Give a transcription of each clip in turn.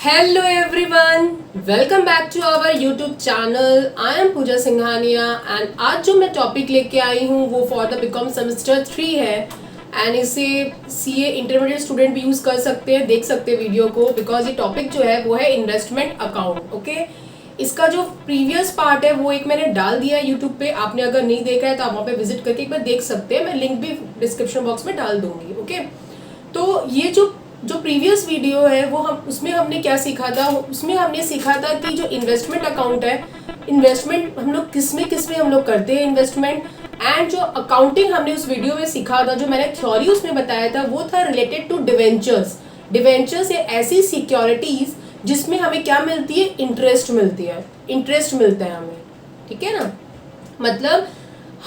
Hello everyone, welcome back to our YouTube channel. I am Puja Singhania and आज जो मैं topic लेके आई हूँ वो फॉर द बीकॉम सेमेस्टर 3 है एंड इसे सीए इंटरमीडिएट स्टूडेंट भी यूज़ कर सकते हैं, देख सकते हैं वीडियो को, बिकॉज ये टॉपिक जो है वो है इन्वेस्टमेंट अकाउंट. ओके, इसका जो प्रीवियस पार्ट है वो एक मैंने डाल दिया है यूट्यूब पे. आपने अगर नहीं देखा है तो आप वहाँ पे विजिट करके एक बार देख सकते हैं. मैं लिंक भी डिस्क्रिप्शन बॉक्स में डाल दूंगी. ओके, तो ये जो प्रीवियस वीडियो है वो उसमें हमने क्या सीखा था. उसमें हमने सीखा था कि जो इन्वेस्टमेंट अकाउंट है, इन्वेस्टमेंट हम लोग किस में हम लोग करते हैं इन्वेस्टमेंट. एंड जो अकाउंटिंग हमने उस वीडियो में सीखा था, जो मैंने थ्योरी उसमें बताया था, वो था रिलेटेड टू डिवेंचर्स. डिवेंचर्स ये ऐसी सिक्योरिटीज जिसमें हमें क्या मिलती है, इंटरेस्ट मिलती है, इंटरेस्ट मिलता है हमें. ठीक है ना, मतलब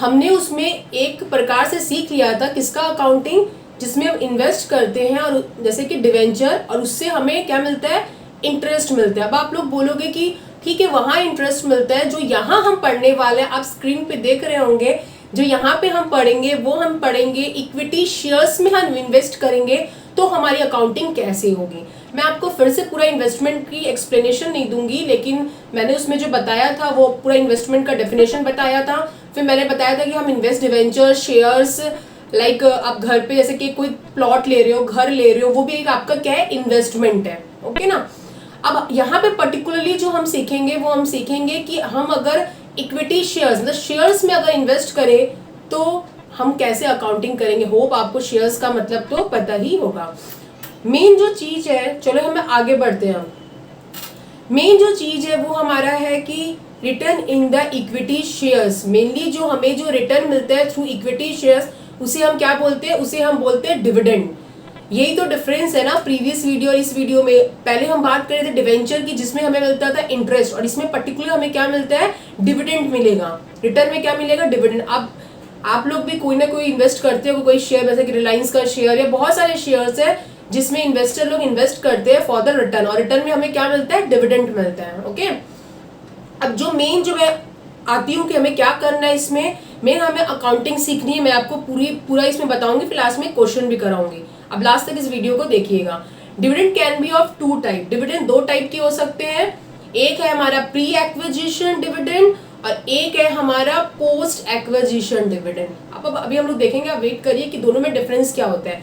हमने उसमें एक प्रकार से सीख लिया था किसका, अकाउंटिंग, जिसमें हम इन्वेस्ट करते हैं और जैसे कि डिवेंचर, और उससे हमें क्या मिलता है, इंटरेस्ट मिलता है. अब आप लोग बोलोगे कि ठीक है वहाँ इंटरेस्ट मिलता है, जो यहाँ हम पढ़ने वाले हैं, आप स्क्रीन पे देख रहे होंगे, जो यहाँ पे हम पढ़ेंगे वो हम पढ़ेंगे इक्विटी शेयर्स में हम इन्वेस्ट करेंगे. तो हमारी अकाउंटिंग कैसे होगी, मैं आपको फिर से पूरा इन्वेस्टमेंट की एक्सप्लेनेशन नहीं दूंगी, लेकिन मैंने उसमें जो बताया था वो पूरा इन्वेस्टमेंट का डेफिनेशन बताया था. फिर मैंने बताया था कि हम इन्वेस्ट डिवेंचर शेयर्स, लाइक आप घर पे जैसे कि कोई प्लॉट ले रहे हो, घर ले रहे हो, वो भी एक आपका क्या है, इन्वेस्टमेंट है. ओके ना. अब यहाँ पे पर्टिकुलरली जो हम सीखेंगे वो हम सीखेंगे कि हम अगर इक्विटी शेयर्स, मतलब शेयर्स में अगर इन्वेस्ट करें तो हम कैसे अकाउंटिंग करेंगे. होप आपको शेयर्स का मतलब तो पता ही होगा. मेन जो चीज है, चलो हम आगे बढ़ते हैं. मेन जो चीज है वो हमारा है कि return in the equity shares. Mainly जो हमें जो रिटर्न मिलता है थ्रू इक्विटी शेयर्स, उसे हम क्या बोलते हैं, उसे हम बोलते हैं डिविडेंड. यही तो डिफरेंस है ना प्रीवियस वीडियो और इस वीडियो में. पहले हम बात कर रहे थे डिवेंचर की, जिसमें हमें मिलता था इंटरेस्ट, और इसमें पर्टिकुलर हमें क्या मिलता है, डिविडेंड मिलेगा. रिटर्न में क्या मिलेगा, डिविडेंड. अब आप लोग भी कोई ना कोई इन्वेस्ट करते हो, कोई शेयर, जैसे कि रिलायंस का शेयर या बहुत सारे शेयर्स है जिसमें इन्वेस्टर लोग इन्वेस्ट करते हैं फॉर द रिटर्न, और रिटर्न में हमें क्या मिलता है, डिविडेंड मिलता है. ओके, अब जो मेन जो मैं आती हूँ कि हमें क्या करना है, इसमें मेन हमें अकाउंटिंग सीखनी है. मैं आपको पूरा इसमें बताऊंगी, फिर लास्ट में क्वेश्चन भी कराऊंगी. अब लास्ट तक इस वीडियो को देखिएगा. Dividend can be of two type. Dividend दो टाइप के हो सकते हैं. एक है हमारा प्री एक्विजिशन डिविडेंड और एक है हमारा पोस्ट एक्विजिशन डिविडेंड. अब अभी हम लोग देखेंगे, आप वेट करिए कि दोनों में डिफरेंस क्या होता है.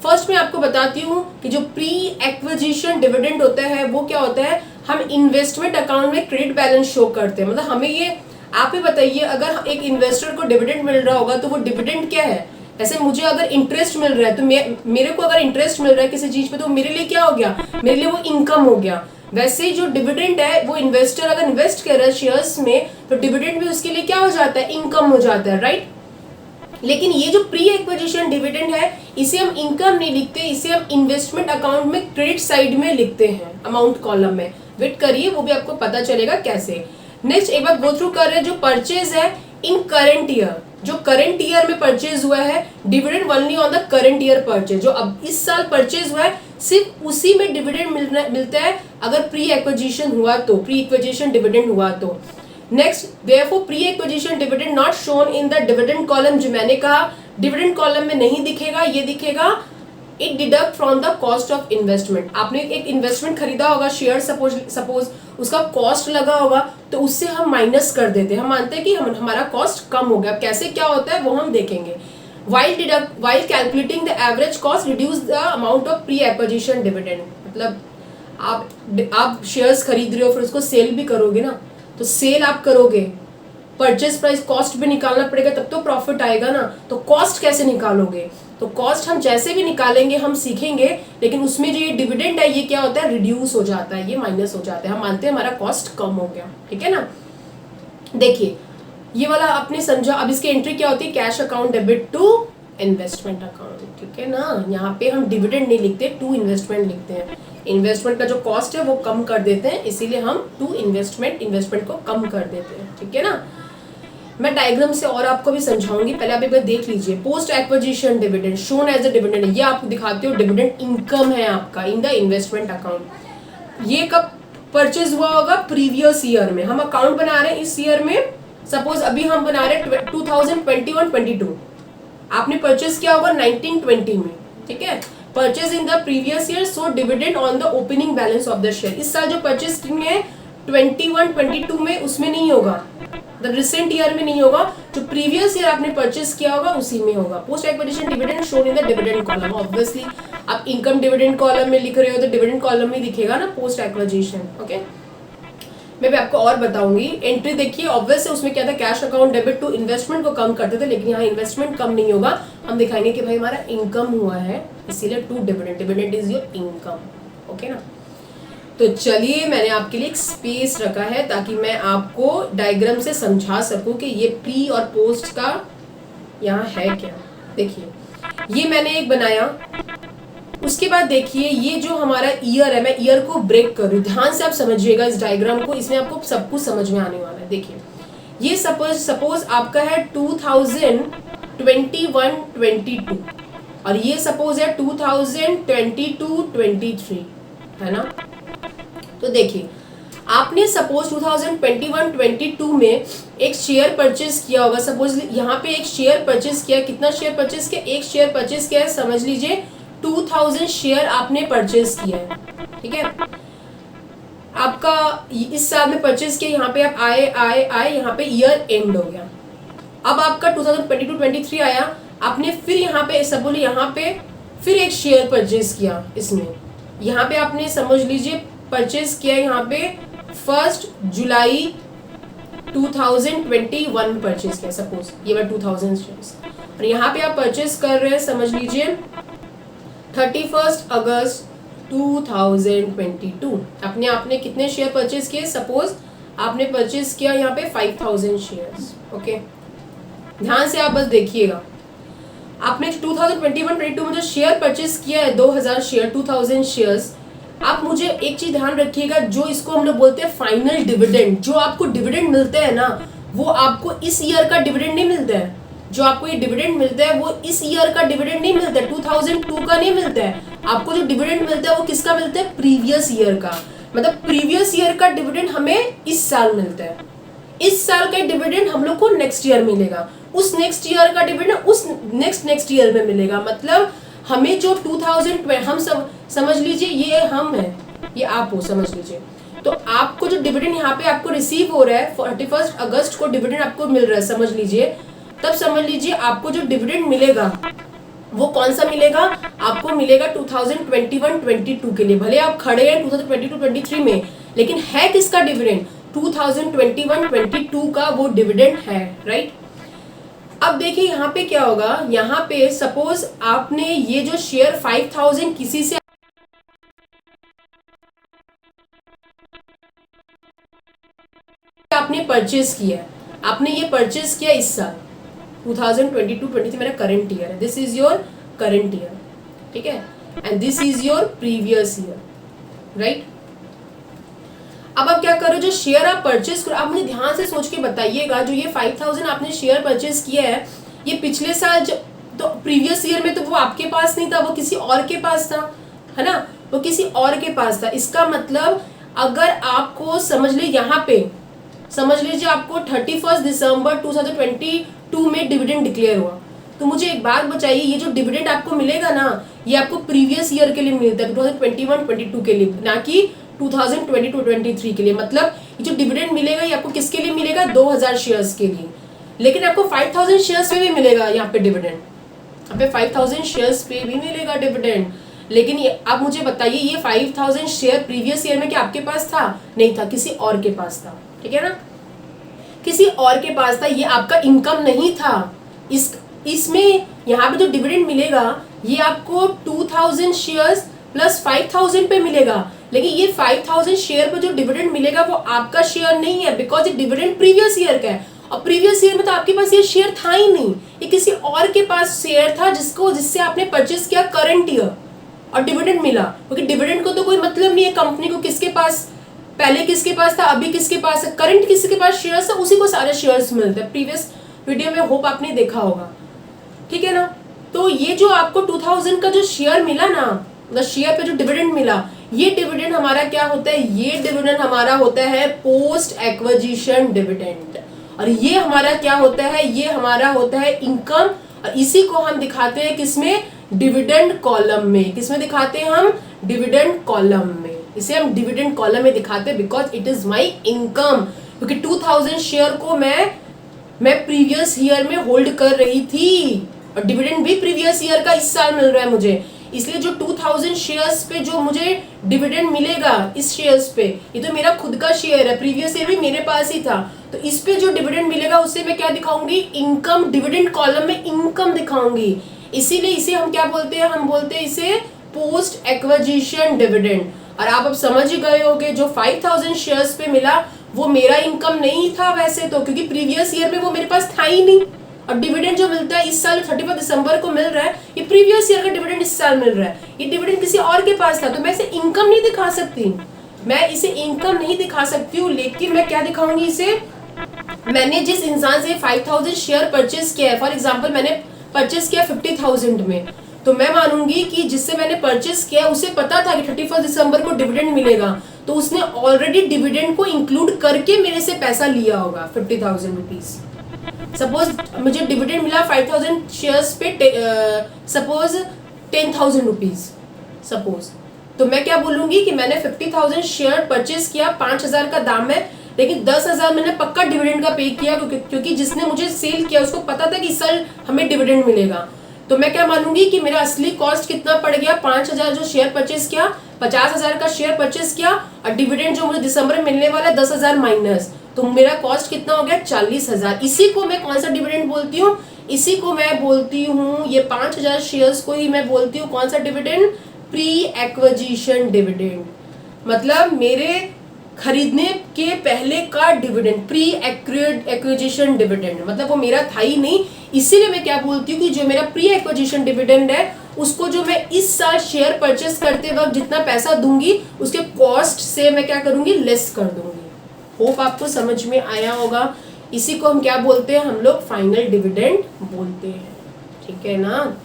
फर्स्ट मैं आपको बताती हूँ कि जो प्री एक्विजिशन डिविडेंड होता है वो क्या होता है, हम इन्वेस्टमेंट अकाउंट में क्रेडिट बैलेंस शो करते हैं. मतलब हमें ये, आप ही बताइए, अगर एक इन्वेस्टर को डिविडेंड मिल रहा होगा तो वो डिविडेंड क्या है. जैसे मुझे अगर इंटरेस्ट मिल रहा है तो मेरे को अगर इंटरेस्ट मिल रहा है किसी चीज पे, तो मेरे लिए क्या हो गया, मेरे लिए वो इनकम हो गया. वैसे ही जो डिविडेंड है वो इन्वेस्टर अगर इन्वेस्ट कर रहा है शेयर्स में, तो डिविडेंड भी उसके लिए क्या हो जाता है, इनकम हो जाता है, राइट. लेकिन ये जो प्री एक्विजिशन डिविडेंड है, इसे हम इनकम नहीं लिखते, इसे हम इन्वेस्टमेंट अकाउंट में क्रेडिट साइड में लिखते हैं, अमाउंट कॉलम में. वेट करिए, वो भी आपको पता चलेगा कैसे. नेक्स्ट एक बार गो थ्रू कर रहे हैं, जो परचेज है इन करंट ईयर, जो करंट ईयर में परचेज हुआ है, dividend only on the current year purchase. जो अब इस साल परचेज हुआ है सिर्फ उसी में डिविडेंड मिलता है अगर प्री एक्विजिशन हुआ तो, प्री एक्विजिशन डिविडेंड हुआ तो. Next, therefore pre acquisition dividend not shown in the dividend column. जो मैंने कहा डिविडेंड कॉलम में नहीं दिखेगा, ये दिखेगा it deduct from the cost of investment. आपने एक इन्वेस्टमेंट खरीदा होगा, शेयर सपोज उसका कॉस्ट लगा होगा, तो उससे हम माइनस कर देते हैं. हम मानते हैं कि हमारा कॉस्ट कम हो गया. कैसे क्या होता है वो हम देखेंगे. while calculating the average cost reduce the amount of pre acquisition dividend. मतलब आप शेयर्स खरीद रहे हो, फिर उसको सेल भी करोगे ना, तो सेल आप करोगे, परचेज प्राइस कॉस्ट भी निकालना पड़ेगा, तब तो प्रॉफिट आएगा ना. तो कॉस्ट कैसे निकालोगे, तो कॉस्ट हम जैसे भी निकालेंगे हम सीखेंगे, लेकिन उसमें जो ये डिविडेंड है ये क्या होता है, रिड्यूस हो जाता है, ये माइनस हो जाता है. हम मानते हैं हमारा कॉस्ट कम हो गया. ठीक है ना. देखिए ये वाला आपने समझा. अब इसकी एंट्री क्या होती है, cash account debit to investment account. ठीक है ना, यहाँ पे हम डिविडेंड नहीं लिखते, टू इन्वेस्टमेंट लिखते हैं. इन्वेस्टमेंट का जो कॉस्ट है वो कम कर देते हैं, इसीलिए हम टू इन्वेस्टमेंट को कम कर देते हैं. ठीक है ना. मैं डायग्राम से और आपको भी समझाऊंगी, पहले आप एक बार देख लीजिए. Post acquisition dividend shown as a dividend, ये आपको दिखाते हो डिविडेंड इनकम है आपका इन द इन्वेस्टमेंट अकाउंट. ये कब परचेज हुआ होगा, प्रीवियस ईयर में. हम अकाउंट बना रहे हैं इस ईयर में, सपोज अभी हम बना रहे हैं 2021-22, आपने परचेज किया होगा 1920 में. ठीक है, purchase in the previous year so dividend on the opening balance of the share. इस साल जो परचेज किए हैं 21-22 में, उसमें नहीं होगा, द रिसेंट ईयर में नहीं होगा, जो प्रीवियस ईयर आपने परचेज किया होगा उसी में होगा। Post acquisition dividend shown in the dividend column. Obviously आप इनकम डिविडेंड कॉलम में लिख रहे हो तो डिविडेंड कॉलम में दिखेगा ना पोस्ट एक्विजिशन। ओके, मैं भी आपको और बताऊंगी। एंट्री देखिए, ऑब्वियस है उसमें क्या था, cash account debit to investment को कम करते थे, लेकिन यहाँ इन्वेस्टमेंट कम नहीं होगा। हम दिखाएंगे कि भाई हमारा इनकम हुआ है, इसीलिए to dividend, dividend is your income. Okay ना, तो चलिए मैंने आपके लिए एक स्पेस रखा है ताकि मैं आपको डायग्राम से समझा सकूं कि ये प्री और पोस्ट का यहाँ है क्या। देखिए ये मैंने एक बनाया, उसके बाद देखिए ये जो हमारा ईयर है, मैं ईयर को ब्रेक कर रही हूँ, ध्यान से आप समझिएगा इस डायग्राम को, इसमें आपको सब कुछ समझ में आने वाला है। देखिए ये सपोज आपका है 2021-22 और ये सपोज है 2022-23, है ना। तो देखिए आपने सपोज 2021-22 में एक शेयर परचेज किया होगा, सपोज यहाँ पे एक शेयर परचेज किया, कितना शेयर परचेज किया, एक शेयर परचेज किया है, समझ लीजिए 2000 शेयर आपने परचेज किया है, ठीक है। आपका इस साल में परचेज किया, यहाँ पे आप आए यहाँ पे ईयर एंड हो गया। अब आपका 2022-23 आया, आपने फिर यहाँ पे सपोज यहाँ पे फिर एक शेयर परचेज किया, इसमें यहाँ पे आपने समझ लीजिए परचेज किया यहाँ पे 1 जुलाई 2021 परचेज किया, सपोज ये मैं 2000 शेयर्स, और यहाँ पे आप परचेज कर रहे हैं समझ लीजिए 31 अगस्त 2022। आपने कितने शेयर परचेज किए, सपोज आपने परचेज किया यहाँ पे 5000 शेयर्स। ओके, ध्यान से आप बस देखिएगा, आपने 2021-22 में जो शेयर परचेज किया है 2000 शेयर, 2000 शेयर्स, आप मुझे एक चीज ध्यान रखिएगा, जो इसको हम लोग बोलते हैं फाइनल डिविडेंड, जो आपको डिविडेंड मिलता है ना, वो आपको इस ईयर का डिविडेंड नहीं मिलता है। जो आपको ये डिविडेंड मिलता है वो इस ईयर का डिविडेंड नहीं मिलता है, 2002 का नहीं मिलता है। आपको जो डिविडेंड मिलता है वो किसका मिलता है, प्रीवियस ईयर का। मतलब प्रीवियस ईयर का डिविडेंड हमें इस साल मिलता है, इस साल का डिविडेंड हम लोग को नेक्स्ट ईयर मिलेगा, उस नेक्स्ट ईयर का डिविडेंड उस नेक्स्ट ईयर में मिलेगा। मतलब हमें जो 2020 हम सब समझ लीजिए, ये हम है, ये आप हो, समझ लीजिए। तो आपको जो डिविडेंड यहाँ पे आपको रिसीव हो रहा है 31 अगस्त को डिविडेंड आपको मिल रहा है, समझ लीजिए, तब समझ लीजिए आपको जो डिविडेंड मिलेगा वो कौन सा मिलेगा, आपको मिलेगा 2021-22 के लिए। भले आप खड़े हैं 2022-23 में, लेकिन है किसका डिविडेंड, 2021-22 का वो डिविडेंड है, राइट। अब देखिए यहाँ पे क्या होगा, यहाँ पे सपोज आपने ये जो शेयर 5000 किसी से आपने परचेज किया है, आपने ये परचेज किया इस साल 2022-23 मेरा करंट ईयर है, this is your current year, ठीक है, and this is your previous year, right. अब आप क्या करो, जो शेयर आप परचेज करो, आप मुझे ध्यान से सोच के बताइएगा, जो ये 5000 आपने शेयर परचेज किया है, ये पिछले साल तो प्रीवियस ईयर में तो वो आपके पास नहीं था, वो किसी और के पास था, है ना, वो किसी और के पास था। इसका मतलब अगर आपको समझ लीजिए यहाँ पे समझ लीजिए आपको 31 दिसंबर 2022 में डिविडेंड डिक्लेयर हुआ, तो मुझे एक बात बताइए, ये जो डिविडेंड आपको मिलेगा ना, ये आपको प्रीवियस ईयर के लिए मिलता है, 2021-22 के लिए, ना कि 2022-23 के लिए। मतलब ये जो डिविडेंड मिलेगा ये आपको किसके लिए मिलेगा, 2000 शेयर्स के लिए। लेकिन आपको 5000 शेयर्स पे भी मिलेगा यहाँ पे डिविडेंड, यहाँ पे 5000 शेयर्स पे भी मिलेगा डिविडेंड। लेकिन ये आप मुझे बताइए, ये 5000 शेयर प्रीवियस ईयर में क्या आपके पास था, नहीं था, किसी और के पास था, ठीक है ना, किसी और के पास था, ये आपका इनकम नहीं था। इसमें यहाँ पे जो डिविडेंड मिलेगा ये आपको 2000 शेयर्स प्लस 5000 पे मिलेगा, लेकिन ये 5000 शेयर पे जो डिविडेंड मिलेगा वो आपका शेयर नहीं है, बिकॉज ये डिविडेंड प्रीवियस ईयर का है, और प्रीवियस ईयर में तो आपके पास ये शेयर था ही नहीं, ये किसी और के पास शेयर था जिससे आपने परचेज किया करंट ईयर और डिविडेंड मिला। क्योंकि डिविडेंड को तो कोई मतलब नहीं है कंपनी को किसके पास, पहले किसके पास था, अभी किसके पास है, करंट किसके पास शेयर्स है, उसी को सारे शेयर्स मिलते हैं। प्रीवियस वीडियो में होप आपने देखा होगा, ठीक है ना। तो ये जो आपको 2000 का जो शेयर मिला ना, मतलब शेयर पे जो डिविडेंड मिला, ये डिविडेंड हमारा क्या होता है, ये डिविडेंड हमारा होता है पोस्ट एक्विजिशन डिविडेंड, और ये हमारा क्या होता है, ये हमारा होता है इनकम, और इसी को हम दिखाते हैं किसमें, डिविडेंड कॉलम में। किसमें दिखाते हैं हम? डिविडेंड कॉलम में। इसे हम डिविडेंड कॉलम में दिखाते हैं because it is my income. क्योंकि 2000 शेयर को मैं प्रीवियस ईयर में होल्ड कर रही थी और डिविडेंड भी प्रीवियस ईयर का इस साल मिल रहा है मुझे, इसलिए जो 2000 शेयर्स पे जो मुझे डिविडेंड मिलेगा इस शेयर्स पे, ये तो मेरा खुद का शेयर है, प्रीवियस ईयर भी मेरे पास ही था, तो इस पे जो डिविडेंड मिलेगा उससे मैं क्या दिखाऊंगी? इनकम। डिविडेंड कॉलम में इनकम दिखाऊंगी। इसीलिए इसे हम क्या बोलते हैं? हम बोलते हैं इसे पोस्ट एक्विजिशन डिविडेंड। और आप अब समझ ही गए होंगे जो 5000 शेयर्स पे मिला वो मेरा इनकम नहीं था वैसे तो, क्योंकि प्रीवियस ईयर में वो मेरे पास था ही नहीं। और डिविडेंड जो मिलता है इस साल 31 दिसंबर को मिल रहा है, ये प्रीवियस ईयर का डिविडेंड इस साल मिल रहा है, ये डिविडेंड किसी और के पास था, तो मैं इसे इनकम नहीं दिखा सकती, मैं इसे इनकम नहीं दिखा सकती हूँ। लेकिन मैं क्या दिखाऊंगी इसे? मैंने जिस इंसान से 5000 शेयर परचेस किया है, फॉर एग्जाम्पल मैंने परचेस किया 50,000 में, तो मैं मानूंगी कि जिससे मैंने परचेस किया उसे पता था कि 31 दिसंबर को डिविडेंड मिलेगा, तो उसने ऑलरेडी डिविडेंड को इंक्लूड करके मेरे से पैसा लिया होगा 50,000 रुपीज। सपोज मुझे डिविडेंड मिला 5000 शेयर्स पे, सपोज 10,000 रुपीज सपोज, तो मैं क्या बोलूंगी कि मैंने 50,000 शेयर परचेस किया, 5,000 का दाम है, लेकिन 10,000 मैंने पक्का डिविडेंड का पे किया, क्योंकि जिसने मुझे सेल किया उसको पता था कि इस साल हमें डिविडेंड मिलेगा। तो मैं क्या मानूंगी कि मेरा असली कॉस्ट कितना पड़ गया? 5,000 जो शेयर परचेस किया, 50,000 का शेयर परचेस किया, और डिविडेंड जो मुझे दिसंबर में मिलने वाला है 10,000 माइनस, तो मेरा कॉस्ट कितना हो गया? 40,000। इसी को मैं कौन सा डिविडेंड बोलती हूँ? इसी को मैं बोलती हूँ, ये 5,000 शेयर्स को ही मैं बोलती हूँ कौन सा डिविडेंड? Pre acquisition dividend. मतलब मेरे खरीदने के पहले का डिविडेंड, प्री एक्विजिशन डिविडेंड, मतलब वो मेरा था ही नहीं। इसीलिए मैं क्या बोलती हूँ कि जो मेरा प्री एक्विजिशन डिविडेंड है उसको जो मैं इस साल शेयर परचेस करते वक्त जितना पैसा दूंगी उसके कॉस्ट से मैं क्या करूंगी? लेस कर दूंगी। होप आपको समझ में आया होगा। इसी को हम क्या बोलते हैं? हम लोग फाइनल डिविडेंड बोलते हैं, ठीक है ना।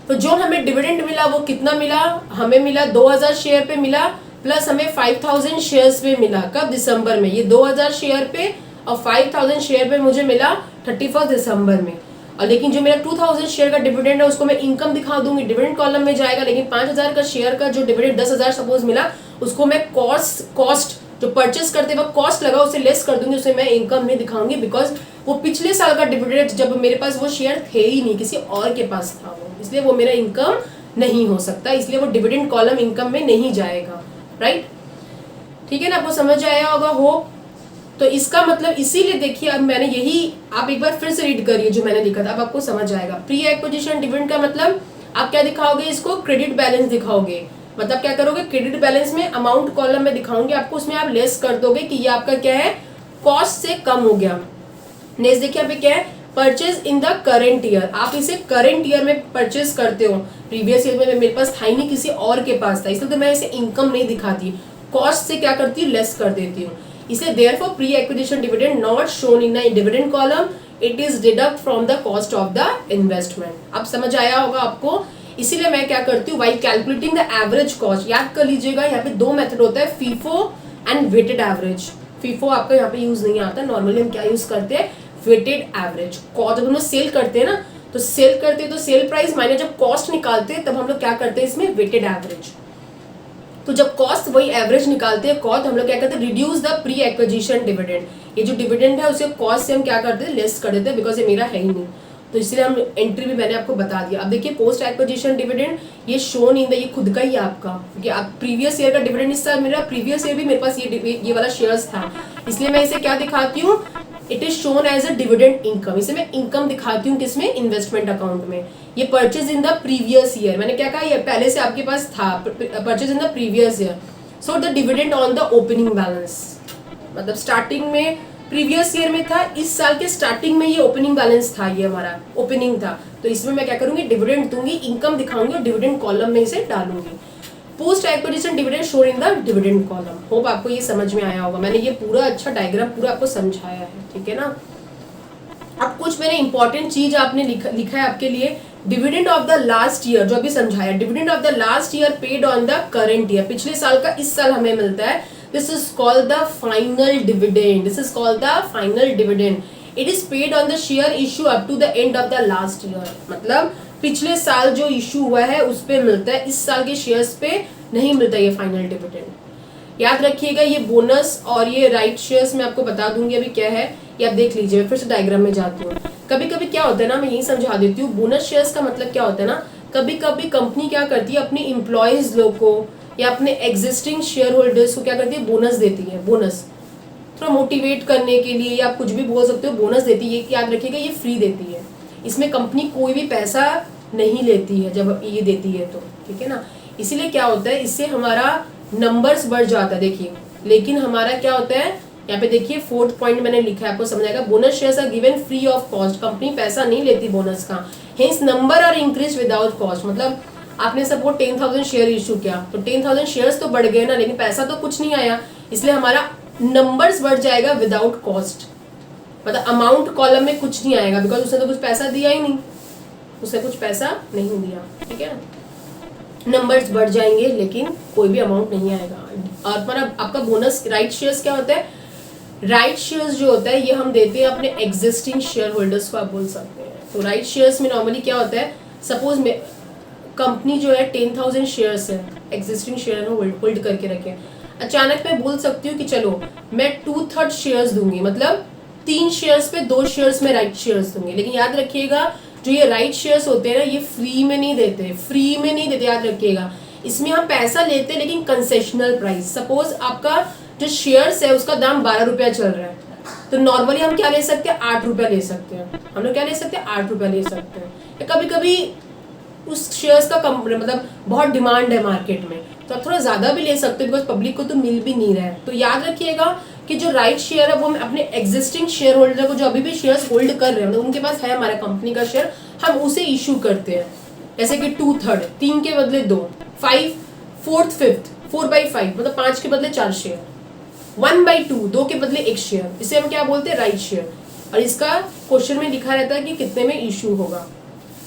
तो जो हमें डिविडेंड मिला वो कितना मिला? हमें मिला 2000 शेयर पे मिला, प्लस हमें 5000 शेयर्स पे मिला। कब? दिसंबर में। ये 2000 शेयर पे और 5000 शेयर पे मुझे मिला 31 दिसंबर में। और लेकिन जो मेरा 2000 शेयर का डिविडेंड है उसको मैं इनकम दिखा दूंगी, डिविडेंड कॉलम में जाएगा। लेकिन 5000 का शेयर का जो डिविडेंड 10,000 सपोज मिला उसको मैं कॉस्ट जो परचेस करते वक्त कॉस्ट लगा उसे लेस कर दूंगी, उसे मैं इनकम नहीं दिखाऊंगी, बिकॉज वो पिछले साल का डिविडेंड जब मेरे पास वो शेयर थे ही नहीं, किसी और के पास था वो, इसलिए वो मेरा इनकम नहीं हो सकता, इसलिए वो डिविडेंड कॉलम इनकम में नहीं जाएगा। राइट, ठीक है ना, आपको समझ आया होगा होप। तो इसका मतलब इसीलिए देखिए, अब मैंने यही, आप एक बार फिर से रीड करिए जो मैंने लिखा था, अब आपको समझ आएगा। प्री एक्विजिशन डिविडेंड का मतलब आप क्या दिखाओगे? इसको क्रेडिट बैलेंस दिखाओगे। मतलब क्या करोगे? क्रेडिट बैलेंस में अमाउंट कॉलम में दिखाओगे आपको, उसमें आप लेस कर दोगे कि ये आपका क्या है? कॉस्ट से कम हो गया। नेक्स्ट देखिए यहाँ पे क्या है? Purchase in the current year. आप इसे करेंट ईयर में परचेज करते हो, प्रीवियस ईयर में मेरे पास था ही नहीं, किसी और के पास था, इसलिए तो मैं इसे इनकम नहीं दिखाती, कॉस्ट से क्या करती हूँ? लेस कर देती हूँ। इसलिए therefore pre acquisition dividend not shown in the dividend column, it is deduct from the cost of the investment. अब समझ आया होगा आपको। इसीलिए मैं क्या करती हूँ? While calculating the average cost, याद कर लीजिएगा यहाँ पे दो मेथड होता है, FIFO and weighted average. FIFO आपका यहाँ पे यूज नहीं आता, नॉर्मली हम क्या यूज करते हैं? Weighted average. जब हम लोग सेल करते हैं ना, तो सेल करते हैं तो सेल प्राइस माइनस जब कॉस्ट निकालते हैं तब हम लोग क्या करते हैं? इसमें वेटेड एवरेज। तो जब कॉस्ट वही एवरेज निकालते हैं कॉस्ट, हम लोग क्या करते हैं? Reduce the pre acquisition dividend. ये जो डिविडेंड है उसे कॉस्ट से हम क्या करते हैं? लेस कर देते हैं, बिकॉज ये मेरा है ही नहीं, तो इसलिए हम एंट्री भी मैंने आपको बता दिया। अब देखिए पोस्ट एक्विजिशन डिविडेंड, ये शोन इन द, ये खुद का ही है आपका, क्योंकि आप प्रीवियस ईयर का डिविडेंड इस साल मेरा, प्रीवियस ईयर भी मेरे पास ये वाला शेयर्स था, इसलिए मैं इसे क्या दिखाती हूँ? It is shown as a dividend income. इसे मैं इनकम दिखाती हूँ किसमें? इन्वेस्टमेंट अकाउंट में। ये purchase in the previous year, मैंने क्या कहा? ये पहले से आपके पास था, purchase in the previous year. So the dividend on the opening balance, मतलब स्टार्टिंग में प्रीवियस ईयर में था, इस साल के स्टार्टिंग में ये ओपनिंग बैलेंस था, ये हमारा ओपनिंग था, तो इसमें मैं क्या करूंगी? डिविडेंड दूंगी, इनकम दिखाऊंगी और डिविडेंड कॉलम में इसे डालूंगी। Post acquisition dividend shown in the dividend column. Hope आपको ये समझ में आया होगा, मैंने ये पूरा अच्छा डायग्राम पूरा आपको समझाया है, ठीक है ना। अब कुछ मैंने इंपॉर्टेंट चीज आपने लिखा है आपके लिए। Dividend of the last year, जो अभी समझाया, dividend of the last year paid on the current year, पिछले साल का इस साल हमें मिलता है, this is called the final dividend. This is called the final dividend. It is paid on the share issue up to the end of the last year. मतलब पिछले साल जो इशू हुआ है उस पे मिलता है, इस साल के शेयर्स पे नहीं मिलता ये फाइनल डिविडेंड। याद रखिएगा ये बोनस और ये राइट शेयर्स मैं आपको बता दूंगी अभी क्या है, ये आप देख लीजिए। फिर से डायग्राम में जाती हूँ। कभी कभी क्या होता है ना, मैं यही समझा देती हूँ, बोनस शेयर्स का मतलब क्या होता है ना, कभी कभी कंपनी क्या करती है अपनी एम्प्लॉयज लोग को या अपने एग्जिस्टिंग शेयर होल्डर्स को क्या करती है, बोनस देती है। बोनस थोड़ा मोटिवेट करने के लिए या आप कुछ भी बोल सकते हो, बोनस देती है। याद रखिएगा ये फ्री देती है, इसमें कंपनी कोई भी पैसा नहीं लेती है जब ये देती है तो, ठीक है ना। इसीलिए क्या होता है, इससे हमारा नंबर्स बढ़ जाता है देखिए। लेकिन हमारा क्या होता है, यहाँ पे देखिए 4th पॉइंट मैंने लिखा है, आपको समझ आएगा। Bonus shares are given free of cost, company पैसा नहीं लेती बोनस का। Hence number are increase without cost, मतलब आपने सपोज 10,000 शेयर इशू किया तो 10,000 शेयर्स तो बढ़ गए ना, लेकिन पैसा तो कुछ नहीं आया, इसलिए हमारा नंबर्स बढ़ जाएगा विदाउट कॉस्ट। मतलब अमाउंट कॉलम में कुछ नहीं आएगा, बिकॉज उसने तो कुछ पैसा दिया ही नहीं, उसने कुछ पैसा नहीं दिया, ठीक है ना। नंबर्स बढ़ जाएंगे लेकिन कोई भी अमाउंट नहीं आएगा। और मतलब आपका बोनस राइट शेयर्स क्या होता है, राइट शेयर्स जो होता है ये हम देते हैं अपने एग्जिस्टिंग शेयर होल्डर्स को, आप बोल सकते हैं। तो राइट शेयर्स में नॉर्मली क्या होता है, सपोज में कंपनी जो है 10,000 शेयर्स है, एग्जिस्टिंग शेयर होल्ड करके रखे, अचानक मैं बोल सकती हूँ कि चलो मैं 2/3 शेयर्स दूंगी, मतलब 3 शेयर्स पे 2 शेयर्स में राइट शेयर्स दूंगी। लेकिन याद रखिएगा जो ये राइट शेयर्स होते हैं ना, ये फ्री में नहीं देते, फ्री में नहीं देते, याद रखिएगा। इसमें हम पैसा लेते हैं लेकिन कंसेशनल प्राइस। सपोज आपका जो शेयर्स है उसका दाम 12 रुपया चल रहा है, तो नॉर्मली हम क्या ले सकते हैं, 8 रुपया ले सकते हैं। हम लोग क्या ले सकते हैं, 8 रुपया ले सकते हैं। कभी कभी उस शेयर्स का कम मतलब बहुत डिमांड है मार्केट में, तो आप थोड़ा ज्यादा भी ले सकते हो, बिकॉज पब्लिक को तो मिल भी नहीं रहा है। तो याद रखिएगा कि जो राइट शेयर है वो हम अपने एग्जिस्टिंग शेयर होल्डर को, जो अभी भी शेयर्स होल्ड कर रहे हैं, मतलब उनके पास है हमारा कंपनी का शेयर, हम उसे इशू करते हैं। जैसे कि 2/3, 3 के बदले 2, 5, 4th 5th, 4/5, मतलब 5 के बदले 4 शेयर, 1/2, 2 के बदले 1 शेयर, इसे हम क्या बोलते हैं, राइट शेयर। और इसका क्वेश्चन में लिखा रहता है कि कितने में इशू होगा।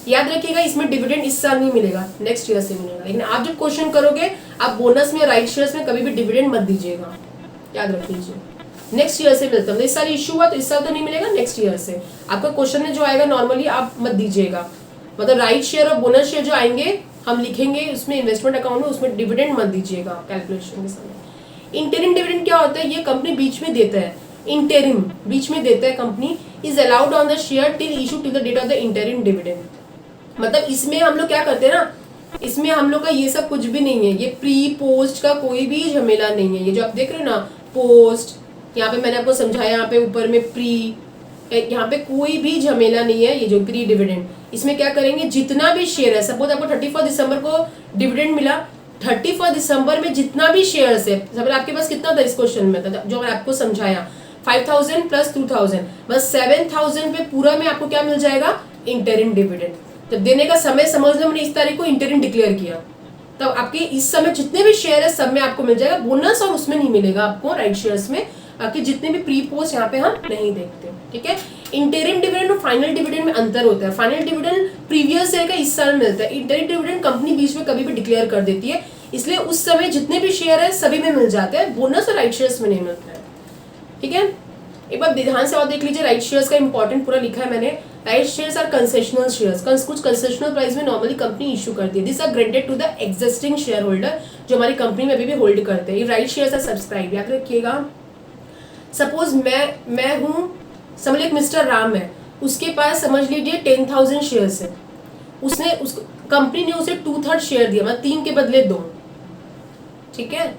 याद रखिएगा इसमें डिविडेंड इस साल नहीं मिलेगा, नेक्स्ट ईयर से मिलेगा। लेकिन आप जब क्वेश्चन करोगे, आप बोनस में राइट शेयर्स में कभी भी डिविडेंड मत दीजिएगा, याद रख लीजिए। नेक्स्ट ईयर से मिलता है, इस साल इशू हुआ तो इस साल तो नहीं मिलेगा, नेक्स्ट ईयर से। आपका क्वेश्चन में जो आएगा नॉर्मली आप मत दीजिएगा, मतलब राइट शेयर और बोनस शेयर जो आएंगे हम लिखेंगे उसमें इन्वेस्टमेंट अकाउंट में, उसमें डिविडेंड मत दीजिएगा कैलकुलेशन के समय। इंटरिम डिविडेंड क्या होता है, ये कंपनी बीच में देता है, इंटरिम बीच में देता है company, is allowed on the share till issue till the date of the interim dividend. मतलब इसमें हम लोग क्या करते हैं ना, इसमें हम लोग का ये सब कुछ भी नहीं है, ये प्री पोस्ट का कोई भी झमेला नहीं है। ये जो आप देख रहे हो ना, पोस्ट, यहाँ पे मैंने आपको समझाया, यहाँ पे ऊपर में प्री, यहाँ पे कोई भी झमेला नहीं है। ये जो प्री डिविडेंड, इसमें क्या करेंगे, जितना भी शेयर है, सपोज आपको 31 दिसंबर को डिविडेंड मिला, 31 दिसंबर में जितना भी शेयर्स है, सपोज आपके पास कितना था इस क्वेश्चन में था जो मैंने आपको समझाया, 5,000 प्लस 2,000, बस 7,000 पे पूरा में आपको क्या मिल जाएगा, इंटरिम डिविडेंड। जब देने का समय समझ लो, मैंने इस तारीख को इंटरिम डिक्लेयर किया, तब आपके इस समय जितने भी शेयर है सब में आपको मिल जाएगा बोनस, और उसमें नहीं मिलेगा आपको राइट शेयर्स में, बाकी जितने भी प्री पोस्ट यहाँ पे हम नहीं देखते, ठीक है। इंटरिम डिविडेंड और फाइनल डिविडेंड में अंतर होता है। फाइनल डिविडेंड प्रीवियस ईयर का इस साल मिलता है, इंटरिम डिविडेंड कंपनी बीच में कभी भी डिक्लेयर कर देती है, इसलिए उस समय जितने भी शेयर है सभी में मिल जाते हैं, बोनस और राइट शेयर्स में नहीं मिलता है, ठीक है। एक बार ध्यान से और देख लीजिए, राइट शेयर्स का इंपॉर्टेंट पूरा लिखा है मैंने। Right shares are concessional shares, कुछ कंसेशनल प्राइस में नॉर्मली कंपनी इशू करती है। This are granted to the existing shareholder, जो हमारी कंपनी में अभी भी होल्ड करते हैं। राइट शेयर्स आर सब्सक्राइब, याद रखिएगा। सपोज मैं हूँ, समझ लीजिए मिस्टर राम है, उसके पास समझ लीजिए 10,000 शेयर्स है, उसने उस कंपनी ने उसे 2/3 शेयर दिया, मतलब 3 के बदले 2, ठीक है।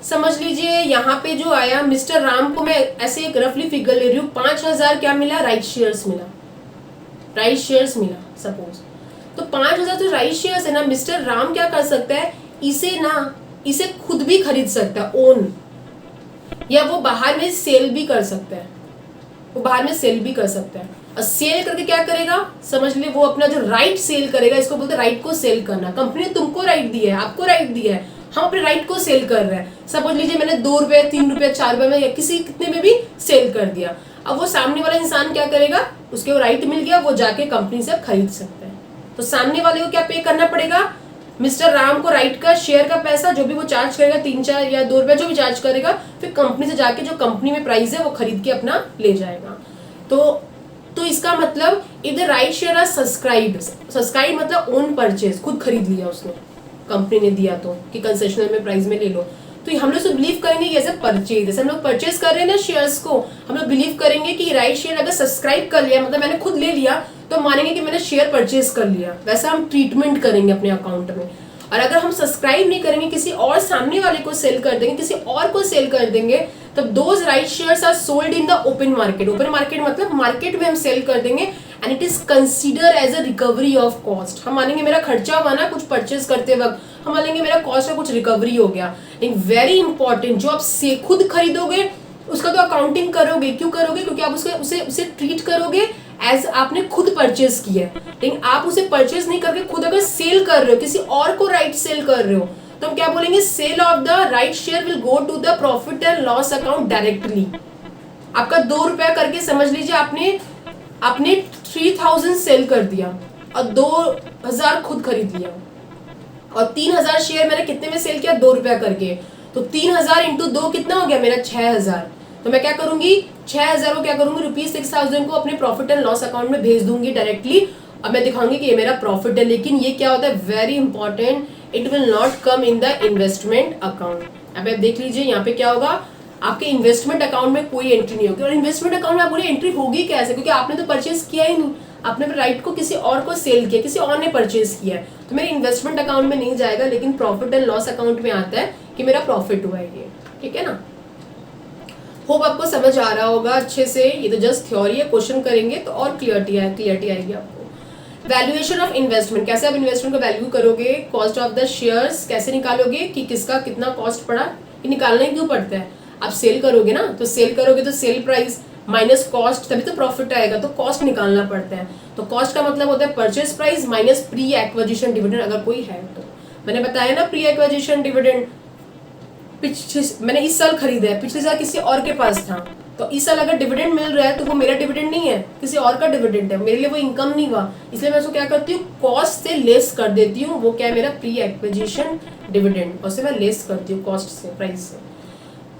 समझ लीजिए यहाँ पे जो आया, मिस्टर राम को मैं ऐसे एक रफली फिगर ले रही हूँ, 5,000 क्या मिला, राइट शेयर्स मिला, राइट शेयर्स मिला सपोज। तो 5,000 तो राइट शेयर्स है ना, मिस्टर राम क्या कर सकता है, इसे खुद भी खरीद सकता है ओन, या वो बाहर में सेल भी कर सकता है, वो बाहर में सेल भी कर सकता है। और सेल करके क्या करेगा, समझ ले वो अपना जो राइट सेल करेगा, इसको बोलते हैं राइट को सेल करना। कंपनी ने तुमको राइट दिया है, आपको राइट दिया है, हम अपने राइट को सेल कर रहे हैं। सपोज लीजिए मैंने 2 रुपए, 3 रुपए, 4 रुपए में या किसी कितने में भी सेल कर दिया, अब वो सामने वाला इंसान क्या करेगा, उसके वो राइट मिल गया, वो जाके कंपनी से खरीद सकता है। तो सामने वाले को क्या पे करना पड़ेगा, मिस्टर राम को राइट का शेयर का पैसा जो भी वो चार्ज करेगा, 3, 4 या 2 रुपए जो भी चार्ज करेगा, फिर कंपनी से जाके जो कंपनी में प्राइस है वो खरीद के अपना ले जाएगा। तो तो इसका मतलब if the right share are subscribe मतलब ओन परचेज, खुद खरीद लिया उसने, कंपनी ने दिया तो कि कंसेशनल में प्राइस में ले लो, तो हम लोग से बिलीव करेंगे कि ऐसे परचेज, जैसे हम लोग परचेज कर रहे हैं ना शेयर्स को, हम लोग बिलीव करेंगे कि राइट शेयर अगर सब्सक्राइब कर लिया मतलब मैंने खुद ले लिया तो मानेंगे कि मैंने शेयर परचेज कर लिया, वैसा हम ट्रीटमेंट करेंगे अपने अकाउंट में। और अगर हम सब्सक्राइब नहीं करेंगे, किसी और सामने वाले को सेल कर देंगे, किसी और को सेल कर देंगे, तब those right shares are sold in the open market. Open market मतलब मार्केट में हम सेल कर देंगे and it is consider as a recovery of cost. हम मानेंगे मेरा खर्चा हुआ ना कुछ परचेज करते वक्त, हम मानेंगे मेरा कॉस्ट का कुछ रिकवरी हो गया। लेकिन वेरी इंपॉर्टेंट, जो आप से खुद खरीदोगे उसका तो अकाउंटिंग करोगे, क्यों करोगे? क्योंकि आप उसे ट्रीट करोगे एज आपने खुद परचेज किया है। लेकिन आप उसे परचेज नहीं करके खुद अगर सेल कर रहे हो, किसी और को राइट सेल कर रहे हो, तो हम क्या बोलेंगे? Sale of the right share will go to the profit and loss account directly. आपका 2 रुपया करके समझ लीजिए आपने 3000 सेल कर दिया और 2000 खुद खरीद लिया, और 3000 शेयर मैंने कितने में सेल किया? 2 रुपया करके। तो 3000 इंटू 2 कितना हो गया मेरा? 6000। तो मैं क्या करूंगी? 6000 को क्या करूंगी? ₹6000 को अपने प्रॉफिट एंड लॉस अकाउंट में भेज दूंगी डायरेक्टली। अब मैं दिखाऊंगी कि ये मेरा प्रॉफिट है। लेकिन ये क्या होता है? Very important, it will not come in the investment account. अब आप देख लीजिए यहाँ पे क्या होगा, आपके इन्वेस्टमेंट अकाउंट में कोई एंट्री नहीं होगी। और इन्वेस्टमेंट अकाउंट में आप बोले एंट्री होगी कैसे? क्योंकि आपने तो परचेज किया ही नहीं, आपने राइट को किसी और को सेल किया, किसी और ने परचेज किया है, तो मेरे इन्वेस्टमेंट अकाउंट में नहीं जाएगा, लेकिन प्रॉफिट एंड लॉस अकाउंट में आता है कि मेरा प्रॉफिट हुआ है ये। ठीक है ना? होप आपको समझ आ रहा होगा अच्छे से। ये तो जस्ट थ्योरी है, क्वेश्चन करेंगे तो और क्लियरिटी आएगी आपको। वैल्यूएशन ऑफ इन्वेस्टमेंट, कैसे आप इन्वेस्टमेंट को वैल्यू करोगे? कॉस्ट ऑफ द शेयर्स कैसे निकालोगे कि किसका कितना कॉस्ट पड़ा? ये निकालना ही क्यों पड़ता है? आप सेल करोगे ना, तो सेल करोगे तो सेल प्राइस माइनस कॉस्ट, तभी तो प्रॉफिट आएगा, तो कॉस्ट निकालना पड़ता है। तो कॉस्ट का मतलब होता है purchase price minus pre acquisition dividend, अगर कोई है तो। मैंने बताया ना प्री एक्विजिशन डिविडेंड, मैंने इस साल खरीदा है, पिछले साल किसी और के पास था, तो इस साल अगर डिविडेंड मिल रहा है तो वो मेरा डिविडेंड नहीं है, किसी और का डिविडेंड है, मेरे लिए वो इनकम नहीं हुआ, इसलिए मैं उसको क्या करती हूँ? कॉस्ट से लेस कर देती हूँ। वो क्या है? मेरा प्री एक्विजिशन डिविडेंड, उससे मैं लेस करती हूँ कॉस्ट से, प्राइस से।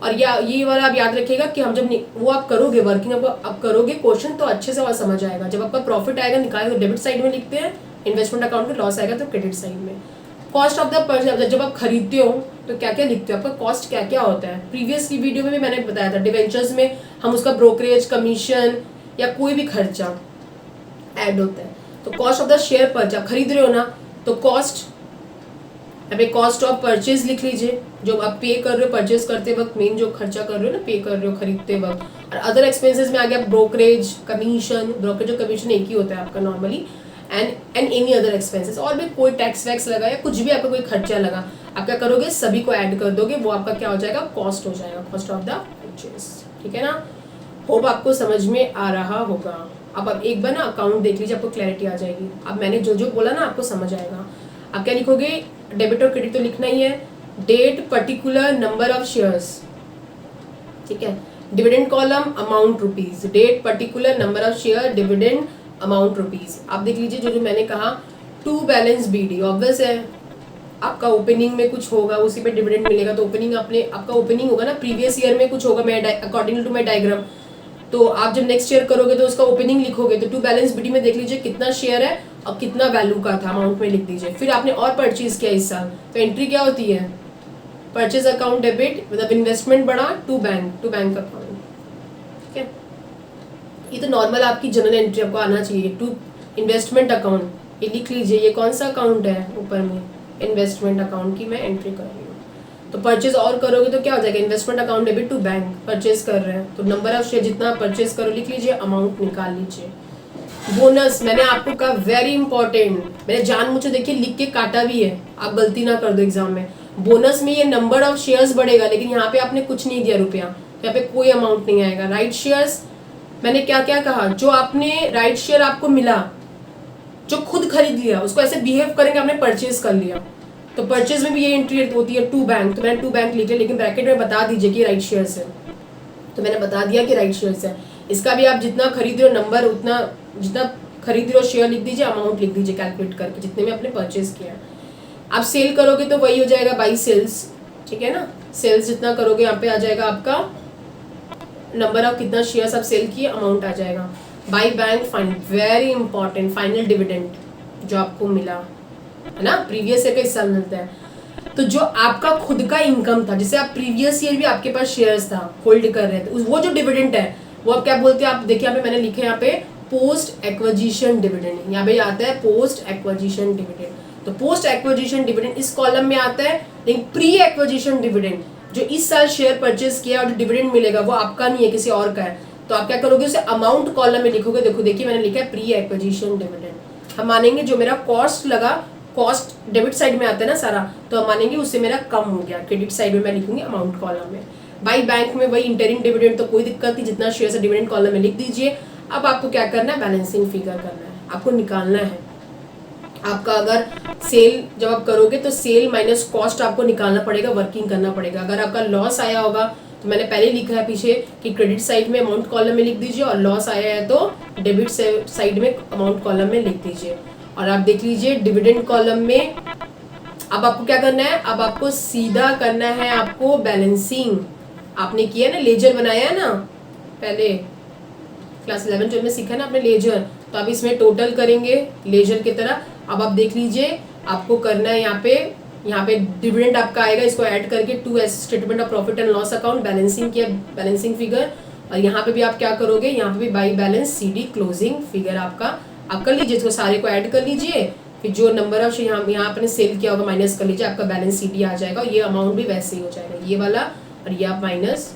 और ये वाला आप याद रखिएगा कि हम जब वो आप करोगे वर्किंग, आप करोगे क्वेश्चन तो अच्छे से समझ आएगा। जब आपका प्रॉफिट आएगा निकालेंगे तो डेबिट साइड में लिखते हैं, इन्वेस्टमेंट अकाउंट में लॉस आएगा तो क्रेडिट साइड में। कॉस्ट ऑफ द परचेज, जब आप खरीदते हो तो क्या क्या लिखते हो? आपका कॉस्ट क्या क्या होता है? प्रीवियस की वीडियो में भी मैंने बताया था, डिवेंचर्स में हम उसका ब्रोकरेज, कमीशन या कोई भी खर्चा ऐड होता है। तो कॉस्ट ऑफ द शेयर पर जब खरीद रहे हो ना, तो कॉस्ट कॉस्ट ऑफ परचेज लिख लीजिए, जो आप पे कर रहे हो परचेज करते वक्त, मेन जो खर्चा कर रहे हो ना, पे कर रहे हो खरीदते वक्त। और अदर एक्सपेंसेस में आ गया ब्रोकरेज, कमीशन। ब्रोकरेज और कमीशन एक ही होता है आपका normally, and any other expenses. और भी कोई टैक्स वैक्स लगा या कुछ भी आपका कोई खर्चा लगा, आप क्या करोगे? सभी को ऐड कर दोगे, वो आपका क्या हो जाएगा? कॉस्ट हो जाएगा, कॉस्ट ऑफ द परचेज। ठीक है ना? होप आपको समझ में आ रहा होगा। अब एक बार ना अकाउंट देख लीजिए, आपको क्लैरिटी आ जाएगी। अब मैंने जो जो बोला ना आपको समझ आएगा। आप क्या लिखोगे? डेबिट और क्रेडिट तो लिखना ही है। Date particular number of shares, ठीक है। Dividend column amount rupees, date particular number of share, dividend amount rupees. आप देख लीजिए जो जो मैंने कहा, टू बैलेंस बीडी, ऑब्वियस है आपका ओपनिंग में कुछ होगा, उसी पे डिविडेंड मिलेगा, तो ओपनिंग आपका ओपनिंग होगा ना, प्रीवियस ईयर में कुछ होगा, मैं अकॉर्डिंग टू माई डायग्राम। तो आप जब नेक्स्ट ईयर करोगे तो उसका ओपनिंग लिखोगे, तो टू बैलेंस बीडी में देख लीजिए कितना शेयर है और कितना वैल्यू का था, अमाउंट में लिख दीजिए। फिर आपने और परचेज किया इस साल, तो एंट्री क्या होती है? परचेज अकाउंट डेबिट, मतलब इन्वेस्टमेंट बढ़ा टू बैंक अकाउंट। ठीक है, ये तो नॉर्मल आपकी जनरल एंट्री आपको आना चाहिए। टू इन्वेस्टमेंट अकाउंट, ये लिख लीजिए, ये कौन सा अकाउंट है? ऊपर में इन्वेस्टमेंट अकाउंट की मैं एंट्री कर रही हूँ। तो परचेज और करोगे तो क्या हो जाएगा? Investment account debit to bank, purchase कर रहे हैं तो नंबर ऑफ शेयर जितना परचेज करो लिख लीजिए, अमाउंट निकाल लीजिए। बोनस मैंने आपको कहा वेरी इंपॉर्टेंट, मैंने जानबूझ देखिए लिख के काटा भी है, आप गलती ना कर दो एग्जाम में। बोनस में ये नंबर ऑफ शेयर्स बढ़ेगा, लेकिन यहाँ पे आपने कुछ नहीं दिया रुपया, यहाँ पे कोई अमाउंट नहीं आएगा। राइट शेयर्स मैंने क्या क्या कहा? जो आपने राइट शेयर आपको मिला, जो खुद खरीद लिया, उसको ऐसे बिहेव करेंगे आपने परचेज कर लिया, तो परचेज में भी ये एंट्री होती है टू बैंक। तो मैंने टू बैंक लिख लिया, लेकिन ब्रैकेट में बता दीजिए कि राइट शेयर्स है, तो मैंने बता दिया कि राइट शेयर्स है। इसका भी आप जितना खरीद रहे हो नंबर, उतना जितना खरीद रहे हो शेयर लिख दीजिए, अमाउंट लिख दीजिए कैलकुलेट करके जितने में आपने परचेज किया है। आप सेल करोगे तो वही हो जाएगा बाई सेल्स, ठीक है ना। सेल्स जितना करोगे यहाँ पे आ जाएगा आपका नंबर ऑफ कितना शेयर्स आप सेल किए, अमाउंट आ जाएगा। By bank fine, very important, final dividend जो आपको मिला है ना, प्रीवियस ईयर का इस साल मिलता है। तो जो आपका खुद का इनकम था, जैसे आप प्रीवियस ईयर भी आपके पास शेयर्स था, होल्ड कर रहे थे, वो जो डिविडेंड है वो आप क्या बोलते हैं, आप देखिए यहाँ पे मैंने लिखे यहाँ पे पोस्ट एक्विजिशन डिविडेंड, यहाँ पे आता है पोस्ट एक्विजिशन डिविडेंड। तो पोस्ट एक्विजिशन डिविडेंड इस कॉलम में आता है, लेकिन प्री एक्विजिशन डिविडेंड जो इस साल शेयर परचेज किया और जो डिविडेंड मिलेगा वो आपका नहीं है, किसी और का है। तो आप क्या करोगे, उसे अमाउंट कॉलम में लिखोगे। देखो देखिए मैंने लिखा है प्री एक्विजिशन डिविडेंड। हम मानेंगे जो मेरा कॉस्ट लगा, कॉस्ट डेबिट साइड में आता है ना सारा, तो हम मानेंगे उससे मेरा कम हो गया, क्रेडिट साइड में मैं लिखूंगी अमाउंट कॉलम में। बाई बैंक में वही इंटरिम डिविडेंड, तो कोई दिक्कत नहीं, जितना शेयर है डिविडेंड कॉलम में लिख दीजिए। अब आपको क्या करना है, बैलेंसिंग फिगर करना है, आपको निकालना है। आपका अगर सेल जब आप करोगे तो सेल माइनस कॉस्ट आपको निकालना पड़ेगा, वर्किंग करना पड़ेगा। अगर आपका लॉस आया होगा तो मैंने पहले लिखा है पीछे कि क्रेडिट साइड में अमाउंट कॉलम में लिख दीजिए, और लॉस आया है तो डेबिट साइड में अमाउंट कॉलम में लिख दीजिए। और आप देख लीजिए डिविडेंड कॉलम में अब आपको क्या करना है, अब आपको सीधा करना है आपको बैलेंसिंग। आपने किया ना, लेजर बनाया है ना पहले क्लास 11-12 में सीखा ना आपने लेजर, तो आप इसमें टोटल करेंगे लेजर की तरह। अब आप देख लीजिए आपको करना है यहाँ पे डिविडेंड आपका आएगा, इसको ऐड करके to as statement of profit and loss account, balancing किया, बैलेंसिंग फिगर। और यहाँ पे भी आप क्या करोगे, यहाँ पे भी by balance CD closing figure आपका आप कर लीजिए, इसको सारे को ऐड कर लीजिए। फिर जो नंबर ऑफ यहाँ आपने सेल किया होगा माइनस कर लीजिए, आपका बैलेंस सीडी आ जाएगा। ये अमाउंट भी वैसे ही हो जाएगा, ये वाला, और ये आप minus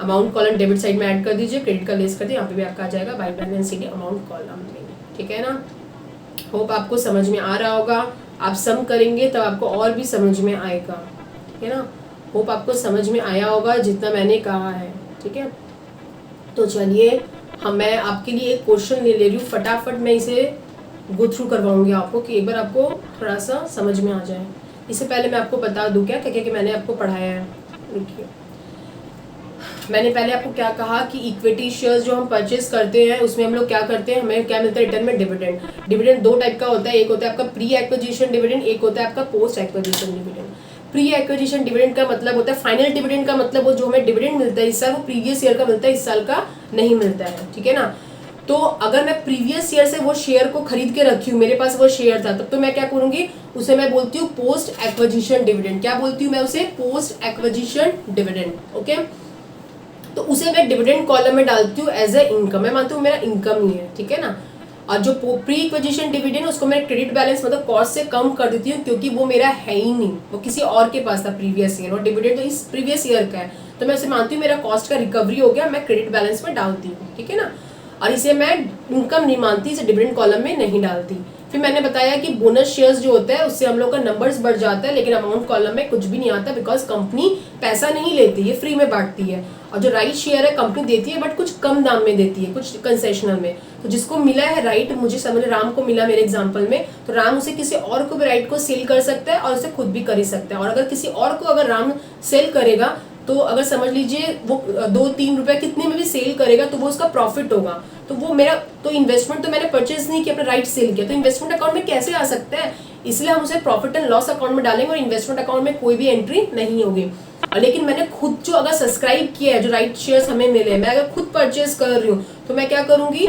amount column debit side में ऐड कर दीजिए, क्रेडिट का लेस कर दीजिए, यहाँ पे भी आपका आ जाएगा by balance CD amount column में। ठीक है ना, होप आपको समझ में आ रहा होगा। आप सम करेंगे तब आपको और भी समझ में आएगा। ठीक है ना, होप आपको समझ में आया होगा जितना मैंने कहा है। ठीक है, तो चलिए मैं आपके लिए एक क्वेश्चन ले रही हूँ, फटाफट मैं इसे गो थ्रू करवाऊंगी आपको कि एक बार आपको थोड़ा सा समझ में आ जाए। इससे पहले मैं आपको बता दूं क्या क्या मैंने आपको पढ़ाया है। देखिए मैंने पहले आपको क्या कहा कि इक्विटी शेयर्स जो हम परचेज करते हैं उसमें हम लोग क्या करते हैं, हमें क्या मिलता है रिटर्न में, डिविडेंड। डिविडेंड दो टाइप का होता है, एक होता है आपका प्री एक्विजिशन डिविडेंड, एक होता है आपका post acquisition dividend. Pre acquisition dividend का मतलब होता है, फाइनल डिविडेंड का मतलब वो जो हमें डिविडेंड मिलता है इस साल वो प्रीवियस ईयर का मिलता है, इस साल का नहीं मिलता है। ठीक है ना, तो अगर मैं प्रीवियस ईयर से वो शेयर को खरीद के रखी हूँ, मेरे पास वो शेयर था, तब तो मैं क्या करूंगी, उसे मैं बोलती हूँ पोस्ट एक्विजिशन डिविडेंड। क्या बोलती हूँ मैं उसे, पोस्ट एक्विजिशन डिविडेंड। ओके, तो उसे मैं डिविडेंड कॉलम में डालती हूँ एज ए इनकम, मैं मानती हूँ मेरा इनकम ही है। ठीक है ना, और जो प्री एक्विजिशन डिविडेंड उसको मैं क्रेडिट बैलेंस मतलब कॉस्ट से कम कर देती हूँ, क्योंकि वो मेरा है ही नहीं, वो किसी और के पास था प्रीवियस ईयर, और डिविडेंड तो इस प्रीवियस ईयर का है, तो मैं उसे मानती हूँ मेरा कॉस्ट का रिकवरी हो गया, मैं क्रेडिट बैलेंस में डालती हूँ। ठीक है ना, और इसे मैं इनकम नहीं मानती, इसे डिविडेंड कॉलम में नहीं डालती। फिर मैंने बताया कि बोनस शेयर्स जो होता है उससे हम लोग का नंबर्स बढ़ जाता है, लेकिन अमाउंट कॉलम में कुछ भी नहीं आता, बिकॉज कंपनी पैसा नहीं लेती है, फ्री में बांटती है। और जो राइट शेयर है कंपनी देती है, बट कुछ कम दाम में देती है, कुछ कंसेशनल में। तो जिसको मिला है राइट, मुझे समझ राम को मिला मेरे एग्जाम्पल में, तो राम उसे किसी और को भी राइट को सेल कर सकता है और उसे खुद भी कर ही सकता है। और अगर किसी और को अगर राम सेल करेगा तो अगर समझ लीजिए वो 2-3 रुपए कितने में भी सेल करेगा तो वो उसका प्रॉफिट होगा। तो वो मेरा तो इन्वेस्टमेंट तो मैंने परचेज नहीं किया, अपना राइट सेल किया, तो इन्वेस्टमेंट अकाउंट में कैसे आ सकता है, इसलिए हम उसे प्रॉफिट एंड लॉस अकाउंट में डालेंगे और इन्वेस्टमेंट अकाउंट में कोई भी एंट्री नहीं होगी। लेकिन मैंने खुद जो अगर सब्सक्राइब किया है, जो राइट शेयर्स हमें मिले, मैं अगर खुद परचेज कर रही हूँ तो मैं क्या करूंगी,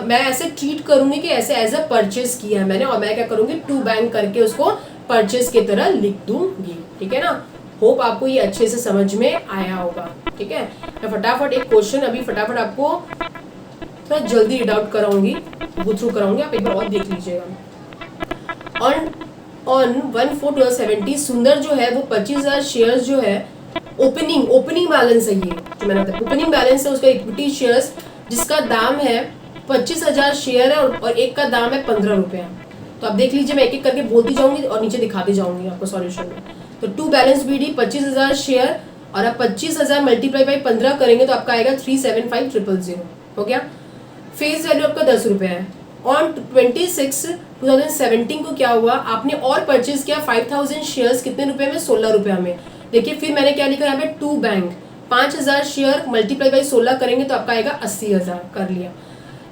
मैं ऐसे ट्रीट करूंगी कि ऐसे एज अ परचेज किया है मैंने, और मैं क्या करूंगी टू बैंक करके उसको परचेज की तरह लिख दूंगी। ठीक है ना, होप आपको ये अच्छे से समझ में आया होगा। ठीक है, मैं फटाफट एक क्वेश्चन अभी फटाफट आपको थोड़ा जल्दी रीड आउट कराऊंगी, गो थ्रू कराऊंगी, आप एक बार और देख लीजिएगा। ऑन 1/4/2017 सुंदर जो है वो 25,000 शेयर्स जो है ओपनिंग बैलेंस है, ये जो मैंने बताया ओपनिंग बैलेंस है उसका इक्विटी शेयर्स, जिसका दाम है 25,000 शेयर है और एक का दाम है 15 रुपये। तो आप देख लीजिए, मैं एक एक करके बोलती जाऊंगी और नीचे दिखाती जाऊंगी आपको सॉल्यूशन में। तो टू बैलेंस बीडी 25,000 शेयर, और आप 25,000 मल्टीप्लाई बाई 15 करेंगे तो आपका आएगा 375,000 हो गया। फेस वैल्यू आपका 10 रुपये है। ऑन 26/2017 को क्या हुआ, आपने और परचेज किया 5,000 शेयर्स, कितने रुपए में, 16 रुपये में। देखिए फिर मैंने क्या लिखा यहाँ पे, to bank 5,000 share multiply by 16 करेंगे तो आपका आएगा 80,000, कर लिया।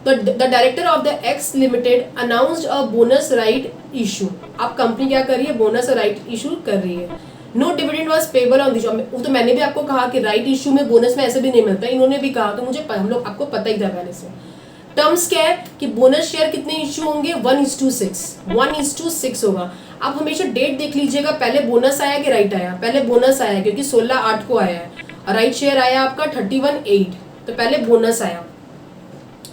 तो the director of the X limited announced a bonus right issue, अब कंपनी क्या कर रही है, बोनस राइट इशू कर रही है। No dividend was payable on this, वो तो मैंने भी आपको कहा कि राइट इशू में बोनस में ऐसे भी नहीं मिलता, इन्होंने भी कहा, तो मुझे हम लोग आपको पता ही था पहले से। टर्म्स क्या है कि बोनस शेयर कितने इशू होंगे, 1:6 होगा। आप हमेशा डेट देख लीजिएगा, पहले बोनस आया कि राइट आया, पहले बोनस आया क्योंकि 16/8 को आया है, और राइट शेयर आया आपका 31/8, तो पहले बोनस आया।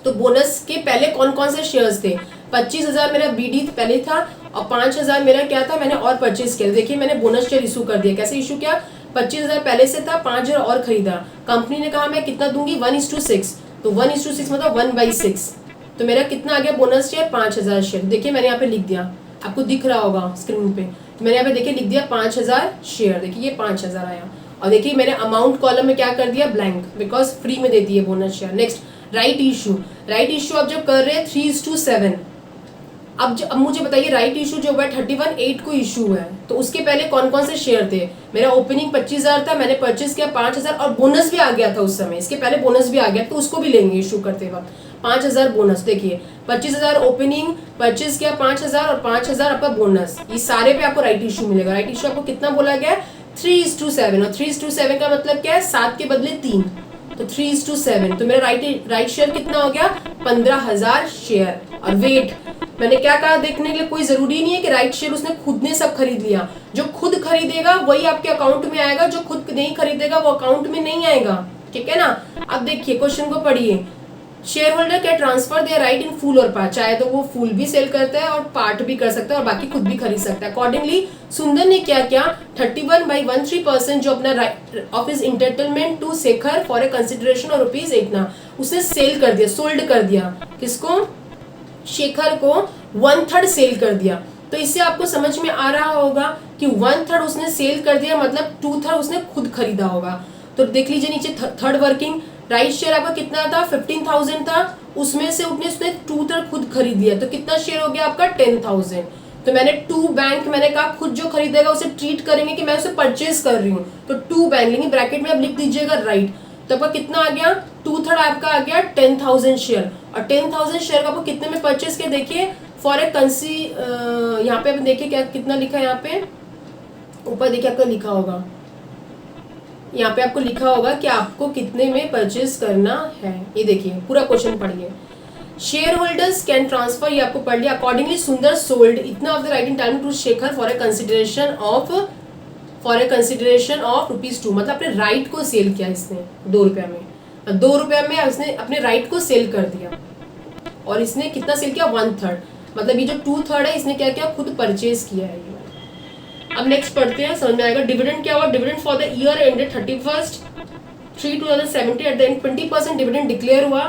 तो बोनस के पहले कौन कौन से शेयर्स थे, 25,000 मेरा बीडी पहले था, और 5,000 मेरा क्या था, मैंने और परचेज किया। देखिए मैंने बोनस शेयर इशू कर दिया। कैसे इशू किया, 25,000 पहले से था, 5,000 और खरीदा। कंपनी ने कहा मैं कितना दूंगी, 1:6, तो 1:6 मतलब 1/6, तो मेरा कितना आ गया बोनस शेयर, 5,000 शेयर। देखिए मैंने यहाँ पे लिख दिया, आपको दिख रहा होगा स्क्रीन पे, तो मैंने यहाँ पे देखिए लिख दिया 5,000 शेयर। देखिए ये 5,000 आया, और देखिए मैंने अमाउंट कॉलम में क्या कर दिया, ब्लैंक, बिकॉज फ्री में देती है bonus share. Next right issue. Right issue अब जब कर रहे हैं 3:7, अब मुझे बताइए राइट इशू जो हुआ 31/8 को इशू हुआ है, तो उसके पहले कौन कौन से शेयर थे। मेरा ओपनिंग 25,000 था, मैंने परचेज किया 5,000, और बोनस भी आ गया था उस समय, इसके पहले बोनस भी आ गया, तो उसको भी लेंगे इशू करते वक्त। 5,000 बोनस, देखिए 25,000 ओपनिंग, परचेज किया 5,000, और 5,000 आपका बोनस, ये सारे पे आपको राइट इशू मिलेगा। राइट इशू आपको कितना बोला गया, 3:7, और 3:7 का मतलब क्या है, 7 के बदले 3, तो 3:7, तो मेरा राइट शेयर कितना हो गया, 15,000 शेयर। और वेट मैंने क्या कहा, देखने के लिए कोई जरूरी नहीं है कि राइट शेयर उसने खुद ने सब खरीद लिया, जो खुद खरीदेगा वही आपके अकाउंट में आएगा, जो खुद नहीं खरीदेगा वो अकाउंट में नहीं आएगा, ठीक है ना। अब देखिए क्वेश्चन को पढ़िए, share holder can transfer their right in full और पार्ट, चाहे तो वो फुल भी सेल करता है और पार्ट भी कर सकता है और बाकी खुद भी खरीद सकता है। अकॉर्डिंगली सुंदर ने क्या किया, 31/13% जो अपना right of his entitlement to Shekhar for a consideration और रुपीज इतना, उसने सेल कर दिया, सोल्ड कर दिया, किसको, शेखर को 1/3 सेल कर दिया। तो इससे आपको समझ में आ रहा होगा कि 1/3 उसने सेल कर दिया, मतलब 2/3 उसने खुद खरीदा होगा। तो देख लीजिए नीचे थर्ड वर्किंग, राइट शेयर आपका कितना था, 15,000 था, उसमें से उसने 2/3 खुद खरीद लिया, तो कितना शेयर हो गया आपका, 10,000। तो मैंने टू बैंक, मैंने कहा खुद जो खरीदेगा उसे ट्रीट करेंगे कि मैं उसे परचेज कर रही हूँ, तो टू बैंक, लेकिन ब्रैकेट में अब लिख दीजिएगा राइट, तो आपका कितना आ गया, 2/3 आपका आ गया 10,000 शेयर, और 10,000 शेयर का आपको कितने में परचेज किया, देखिए फॉर ए यहाँ पे देखिए क्या कितना लिखा है, यहाँ पे ऊपर देखिए आपका लिखा होगा, यहाँ पे आपको लिखा होगा कि आपको कितने में परचेज करना है। ये देखिए पूरा क्वेश्चन पढ़िए, शेयर होल्डर्स कैन ट्रांसफर, ये आपको पढ़ लिया। अकॉर्डिंगली सुंदर सोल्ड इतना of the right in time to Shekhar for a consideration of ₹2, मतलब अपने राइट को सेल किया इसने 2 रुपया में, 2 रुपया में इसने अपने राइट को सेल कर दिया, और इसने कितना सेल किया, 1/3, मतलब ये जो 2/3 है इसने क्या किया, खुद परचेज किया है। अब नेक्स्ट पढ़ते हैं, समझ में आएगा। डिविडेंड क्या हुआ, dividend for the year ended 31/3/2017 at the end 20% dividend declare हुआ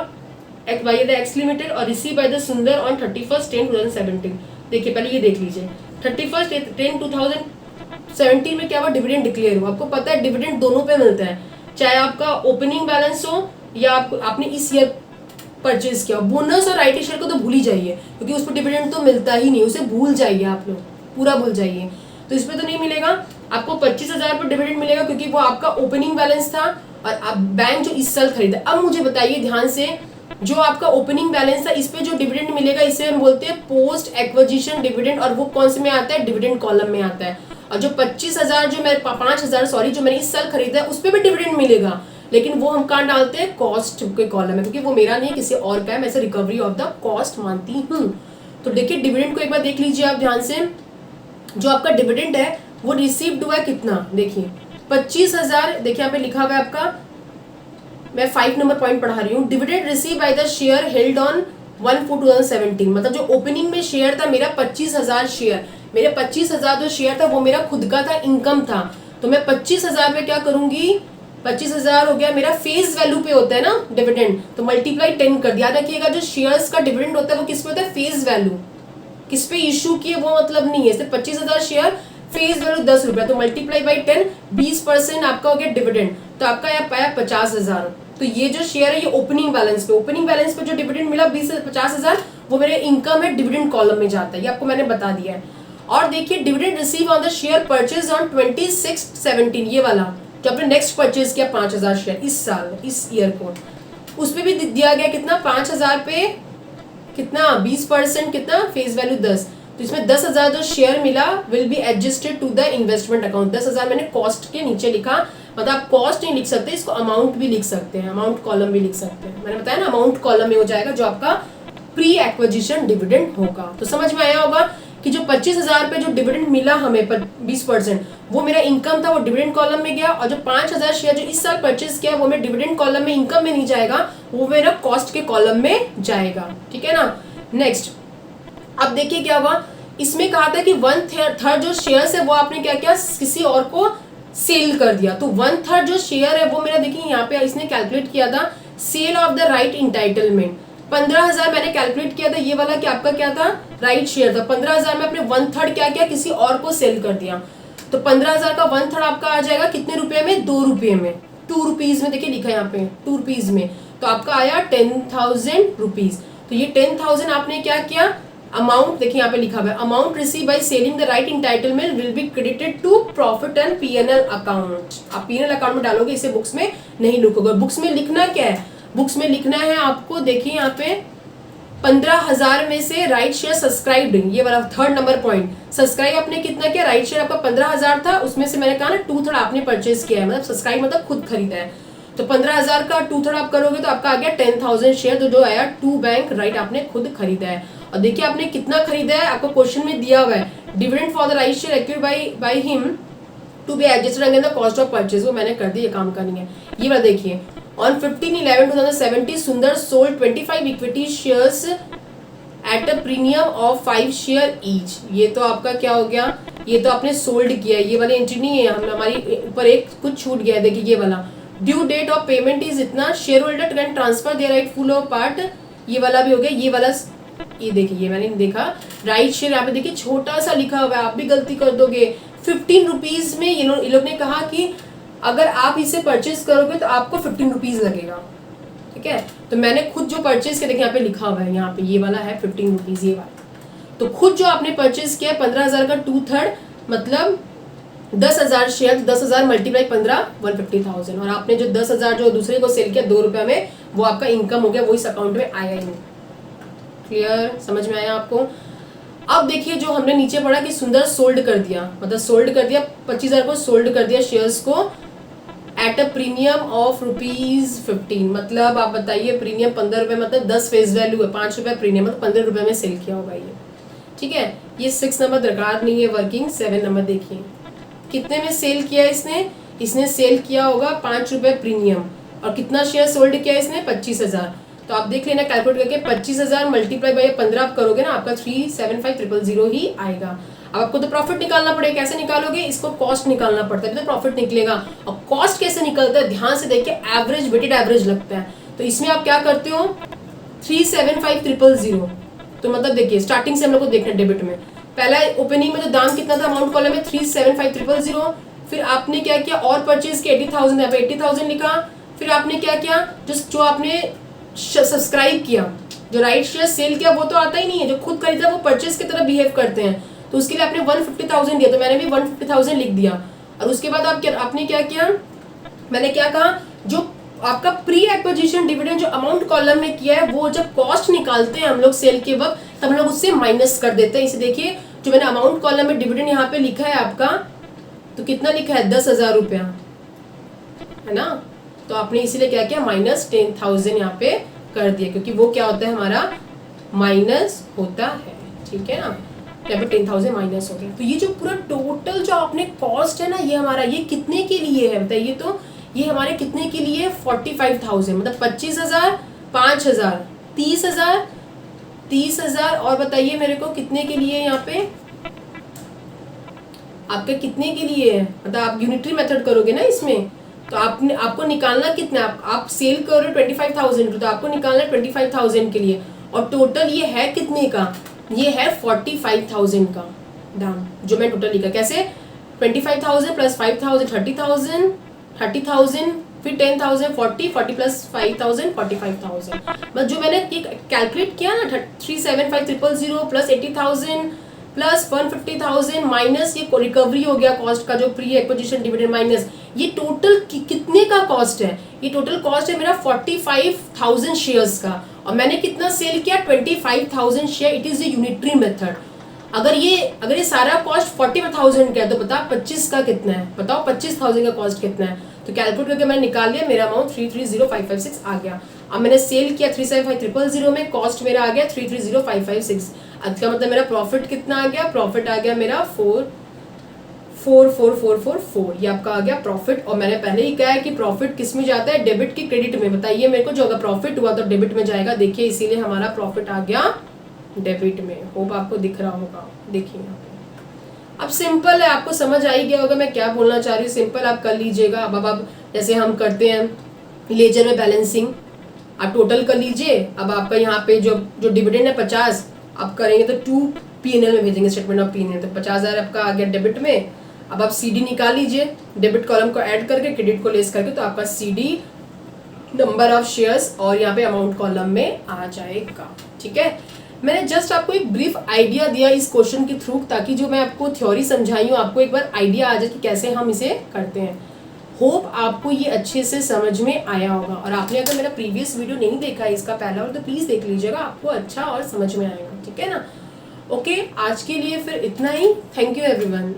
बाय द एक्स लिमिटेड और रिसीव बाय द सुंदर ऑन 31/10/2017। देखिए पहले ये देख लीजिए, 31/10/2017 में क्या हुआ, डिविडेंड डिक्लेयर हुआ। आपको पता है डिविडेंड दोनों पे मिलता है, चाहे आपका ओपनिंग बैलेंस हो या आपने इस ईयर परचेज किया। बोनस और राइट शेयर को तो भूल ही जाइए, क्योंकि उस पर डिविडेंड तो मिलता ही नहीं, उसे भूल जाइए, आप लोग पूरा भूल जाइए। तो इसमें तो नहीं मिलेगा आपको, 25,000 पर डिविडेंड मिलेगा क्योंकि वो आपका ओपनिंग बैलेंस था, और आप बैंक जो इस साल खरीदा। अब मुझे बताइए ध्यान से, जो आपका ओपनिंग बैलेंस था इस पे जो डिविडेंड मिलेगा इसे हम बोलते हैं पोस्ट एक्विजिशन डिविडेंड, और वो कौन से में आता है, डिविडेंड कॉलम में आता है। और जो 25,000 जो मैं 5,000 सॉरी जो मैंने इस साल खरीदा है उस पर भी डिविडेंड मिलेगा, लेकिन वो हम कहाँ डालते हैं, कॉस्ट के कॉलम में, क्योंकि वो मेरा नहीं है किसी और का है, मैं इसे रिकवरी ऑफ द कॉस्ट मानती हूँ। तो देखिए डिविडेंड को एक बार देख लीजिए आप ध्यान से, जो आपका डिविडेंड है वो रिसीव्ड हुआ है कितना, देखिए 25,000, देखिए यहाँ पे लिखा हुआ है आपका, मैं 5 नंबर पॉइंट पढ़ा रही हूँ, dividend receive by the share held on 1/4/2017, मतलब जो ओपनिंग में शेयर था मेरा 25,000 शेयर, मेरे 25,000 जो शेयर था वो मेरा खुद का था, इनकम था, तो मैं 25,000 में क्या करूंगी, 25,000 हो गया मेरा फेस वैल्यू पे होता है ना डिविडेंड, तो मल्टीप्लाई 10 कर दिया। याद रखिएगा जो शेयर्स का डिविडेंड होता है वो किस पे होता है, फेस वैल्यू, किस पे इशू किए वो मतलब नहीं है, सिर्फ 25,000 शेयर, फेस वैल्यू 10 रुपया, तो मल्टीप्लाई बाई 10, 20% आपका हो गया डिविडेंड, तो आपका यहाँ पाया 50,000। तो ये जो शेयर है ये ओपनिंग बैलेंस पे जो डिविडेंड मिला 20 से 50,000 वो मेरे इनकम है, डिविडेंड कॉलम में जाता है, ये आपको मैंने बता दिया है। और देखिए dividend receive on the share purchase on 26/17, ये वाला जो आपने नेक्स्ट परचेज किया 5,000 शेयर इस साल, इस ईयर को, उस पर भी दिया गया कितना, 5,000 पे कितना 20%, कितना फेस वैल्यू 10, तो इसमें 10,000 जो शेयर मिला will be adjusted to the investment account. 10,000 मैंने कॉस्ट के नीचे लिखा, मतलब आप कॉस्ट नहीं लिख सकते, इसको अमाउंट भी लिख सकते हैं, अमाउंट कॉलम भी लिख सकते हैं। मैंने बताया ना अमाउंट कॉलम में हो जाएगा जो आपका प्री एक्विजिशन डिविडेंड होगा। तो समझ में आया होगा कि जो 25,000 पे जो डिविडेंड मिला हमें 20%, वो मेरा इनकम था, वो डिविडेंड कॉलम में गया। और जो 5,000 शेयर जो इस साल परचेज किया वो मेरे डिविडेंड कॉलम में, इनकम में नहीं जाएगा, वो मेरा कॉस्ट के कॉलम में जाएगा। ठीक है ना। नेक्स्ट अब देखिए क्या हुआ, इसमें कहा था कि 1/3 जो शेयर है वो आपने क्या किया, किसी और को सेल कर दिया। तो 1/3 जो शेयर है वो मेरा देखिए यहाँ पे इसने कैलकुलेट किया था, sale of the right entitlement. 15,000 मैंने कैलकुलेट किया था, ये वाला क्या आपका क्या था, राइट शेयर था। 15,000 में अपने 1/3 क्या किया, किसी और को सेल कर दिया। तो 15,000 का 1/3 आपका आ जाएगा कितने रुपए में, 2 रुपये में, 2 रुपीज में। देखिए लिखा है यहाँ पे 2 रुपीज में, तो आपका आया 10,000 रुपीज। तो ये 10,000 आपने क्या किया, अमाउंट देखिए यहाँ पे लिखा हुआ है, amount receive by selling the right entitlement will be credited to profit and PNL account. आप पीएनएल अकाउंट में डालोगे, इसे बुक्स में नहीं लिखोगे। बुक्स में लिखना क्या है, बुक्स में लिखना है आपको, देखिए यहाँ पे 15,000 में से राइट शेयर सब्सक्राइब्ड, ये वाला 3rd नंबर पॉइंट, सब्सक्राइब आपने कितना किया, राइट शेयर आपका 15,000 था, उसमें से मैंने कहा ना 2/3 आपने परचेज किया है, मतलब सब्सक्राइब मतलब खुद खरीदा है। तो 15,000 का 2/3 आप करोगे तो आपका आ गया 10,000 शेयर, तो जो आया 2 बैंक राइट आपने खुद खरीदा है। और देखिए आपने कितना खरीदा है, आपको क्वेश्चन में दिया हुआ है, dividend for the right share acquired by him to be adjusted against the cost of purchase, वो मैंने कर दी, ये काम का नहीं है। ये वाला देखिए, ऑन 15/11/2017 सुंदर sold 25 equity shares at a premium of 5 share each. ये तो आपका क्या हो गया, ये तो आपने सोल्ड किया है, ये वाली एंट्री नहीं है, हम हमारी ऊपर एक कुछ छूट गया है। देखिए ये वाला due date of payment is इतना, share holder can transfer their right full और पार्ट, ये वाला भी हो गया। ये वाला ये देखिए, ये मैंने देखा राइट शेयर यहाँ पे देखिए छोटा सा लिखा हुआ है, आप भी गलती कर दोगे। 15 रुपीज में ये लोग ने कहा कि अगर आप इसे परचेज करोगे तो आपको 15 रुपीज लगेगा। ठीक है, तो मैंने खुद जो परचेज किया देखिए यहाँ पे लिखा हुआ है, यहाँ पे ये वाला है 15 रुपीज, ये वाला। तो खुद जो आपने परचेज किया 15,000 का 2/3 मतलब 10,000 शेयर, 10,000 मल्टीप्लाई 15 150,000, और आपने जो 10,000 जो दूसरे को सेल किया 2 रुपये में, वो आपका इनकम हो गया, वो इस अकाउंट में आया ही नहीं। क्लियर, समझ में आया आपको। अब देखिए जो हमने नीचे पढ़ा कि सुंदर सोल्ड कर दिया, मतलब सोल्ड कर दिया 25,000 को, सोल्ड कर दिया शेयर्स को एट अ प्रीमियम ऑफ ₹15, मतलब आप बताइए प्रीमियम 15 रुपये, मतलब 10 फेस वैल्यू है, 5 रुपये प्रीमियम, मतलब 15 रुपये में सेल किया होगा ये। ठीक है, ये 6 नंबर दरकार नहीं है वर्किंग। 7 नंबर देखिए कितने में सेल किया इसने सेल किया होगा 5 रुपये प्रीमियम, और कितना शेयर सोल्ड किया इसने 25,000। तो आप देख लेना कैलकुलेट करके 25,000 मल्टीप्लाई बाय 15 आप करोगे ना, आपका 375,000 ही आएगा। अब आपको तो प्रॉफिट निकालना पड़ेगा, कैसे निकालोगे, इसको कॉस्ट निकालना पड़ता है तो प्रॉफिट निकलेगा। और कॉस्ट कैसे निकलता है, ध्यान से देखिए, एवरेज वेटेड एवरेज लगता है। तो इसमें आप क्या करते हो, 375,000, तो मतलब देखिए स्टार्टिंग से हम लोग को देखना डेबिट में, पहला ओपनिंग में जो दाम कितना था अमाउंट कॉलम में 375,000, फिर आपने क्या किया और परचेज किया 80,000, यहाँ पे 80,000 लिखा। फिर आपने क्या किया, जो आपने सब्सक्राइब किया, जो राइट शेयर सेल किया वो तो आता ही नहीं है, जो खुद खरीदा वो परचेज की तरह बिहेव करते हैं, तो उसके लिए आपने 150,000 दिया, तो मैंने भी 150,000 लिख दिया। और उसके बाद आपने क्या किया, मैंने क्या कहा, जो आपका प्री एक्विजिशन डिविडेंड जो अमाउंट कॉलम में किया है, वो जब कॉस्ट निकालते हैं हम लोग सेल के वक्त, तब हम लोग उससे माइनस कर देते हैं। इसे देखिए जो मैंने अमाउंट कॉलम में डिविडेंड यहाँ पे लिखा है आपका, तो कितना लिखा है 10,000 रुपया, है ना। तो आपने इसीलिए क्या किया, माइनस 10,000 यहाँ पे कर दिया, क्योंकि वो क्या होता है हमारा माइनस होता है। ठीक है ना, यहाँ पे 10,000 माइनस हो गया। तो ये जो पूरा टोटल जो आपने कॉस्ट है ना, ये हमारा ये कितने के लिए है बताइए, तो ये हमारे कितने के लिए 45,000, मतलब 25,000, 5,000, 30,000 और बताइए मेरे को कितने के लिए, यहाँ पे आपके कितने के लिए है, मतलब आप यूनिटरी मेथड करोगे ना इसमें, तो आपको निकालना कितना, आप सेल कर रहे हो 25,000, तो आपको निकालना 25,000 के लिए, और टोटल ये है कितने का, ये है 45,000 का दाम जो मैं टोटल लिखा। कैसे, 25,000 प्लस 5,000 30,000 फिर 10,000 40 प्लस 5,000 45,000, मतलब जो मैंने कैलकुलेट किया ना 375,000 प्लस 80,000 प्लस 150,000 माइनस ये रिकवरी हो गया कॉस्ट का, जो प्री एक्विजिशन डिविडेंड माइनस, ये टोटल कितने का कॉस्ट है, ये टोटल कॉस्ट है मेरा 45,000 शेयर्स का, और मैंने कितना सेल किया 25,000 share. It is a unitary method. अगर ये सारा कॉस्ट 40,000 का है, तो बताओ 25 का कितना है, बताओ 25,000 का कॉस्ट कितना है, तो कैलकुलेट करके मैंने निकाल लिया, मेरा अमाउंट 330556 आ गया। अब मैंने सेल किया 375000 में, कॉस्ट मेरा आ गया 330556। इसका मतलब मेरा प्रॉफिट कितना आ गया, प्रॉफिट आ गया मेरा 44444, ये आपका आ गया प्रॉफिट। और मैंने पहले ही कहा है कि प्रॉफिट किस में जाता है, डेबिट की क्रेडिट में। बताइए मेरे को, जो अगर प्रॉफिट हुआ तो डेबिट में जाएगा। देखिए इसीलिए हमारा प्रॉफिट आ गया डेबिट में। होप आपको दिख रहा होगा, देखिए अब सिंपल है, आपको समझ आ ही गया होगा मैं क्या बोलना चाह रही हूँ। सिंपल आप कर लीजिएगा। अब जैसे हम करते हैं लेजर में बैलेंसिंग, आप टोटल कर लीजिए। अब आपका यहाँ पे जो डिविडेंड है 50, आप करेंगे तो 2 P&L में भेजेंगे, स्टेटमेंट ऑफ P&L। तो 50,000 आपका आ गया डेबिट में। अब आप CD निकाल लीजिए, डेबिट कॉलम को ऐड करके क्रेडिट को लेस करके, तो आपका CD नंबर ऑफ शेयर्स और यहाँ पे अमाउंट कॉलम में आ जाएगा। ठीक है, मैंने जस्ट आपको एक ब्रीफ आइडिया दिया इस क्वेश्चन के थ्रू, ताकि जो मैं आपको थ्योरी समझाई हूँ आपको एक बार आइडिया आ जाए कि कैसे हम इसे करते हैं। होप आपको ये अच्छे से समझ में आया होगा। और आपने अगर मेरा प्रीवियस वीडियो नहीं देखा है इसका पहला वाला, तो प्लीज देख लीजिएगा, आपको अच्छा और समझ में आएगा। ठीक है ना। ओके, आज के लिए फिर इतना ही। Thank you everyone.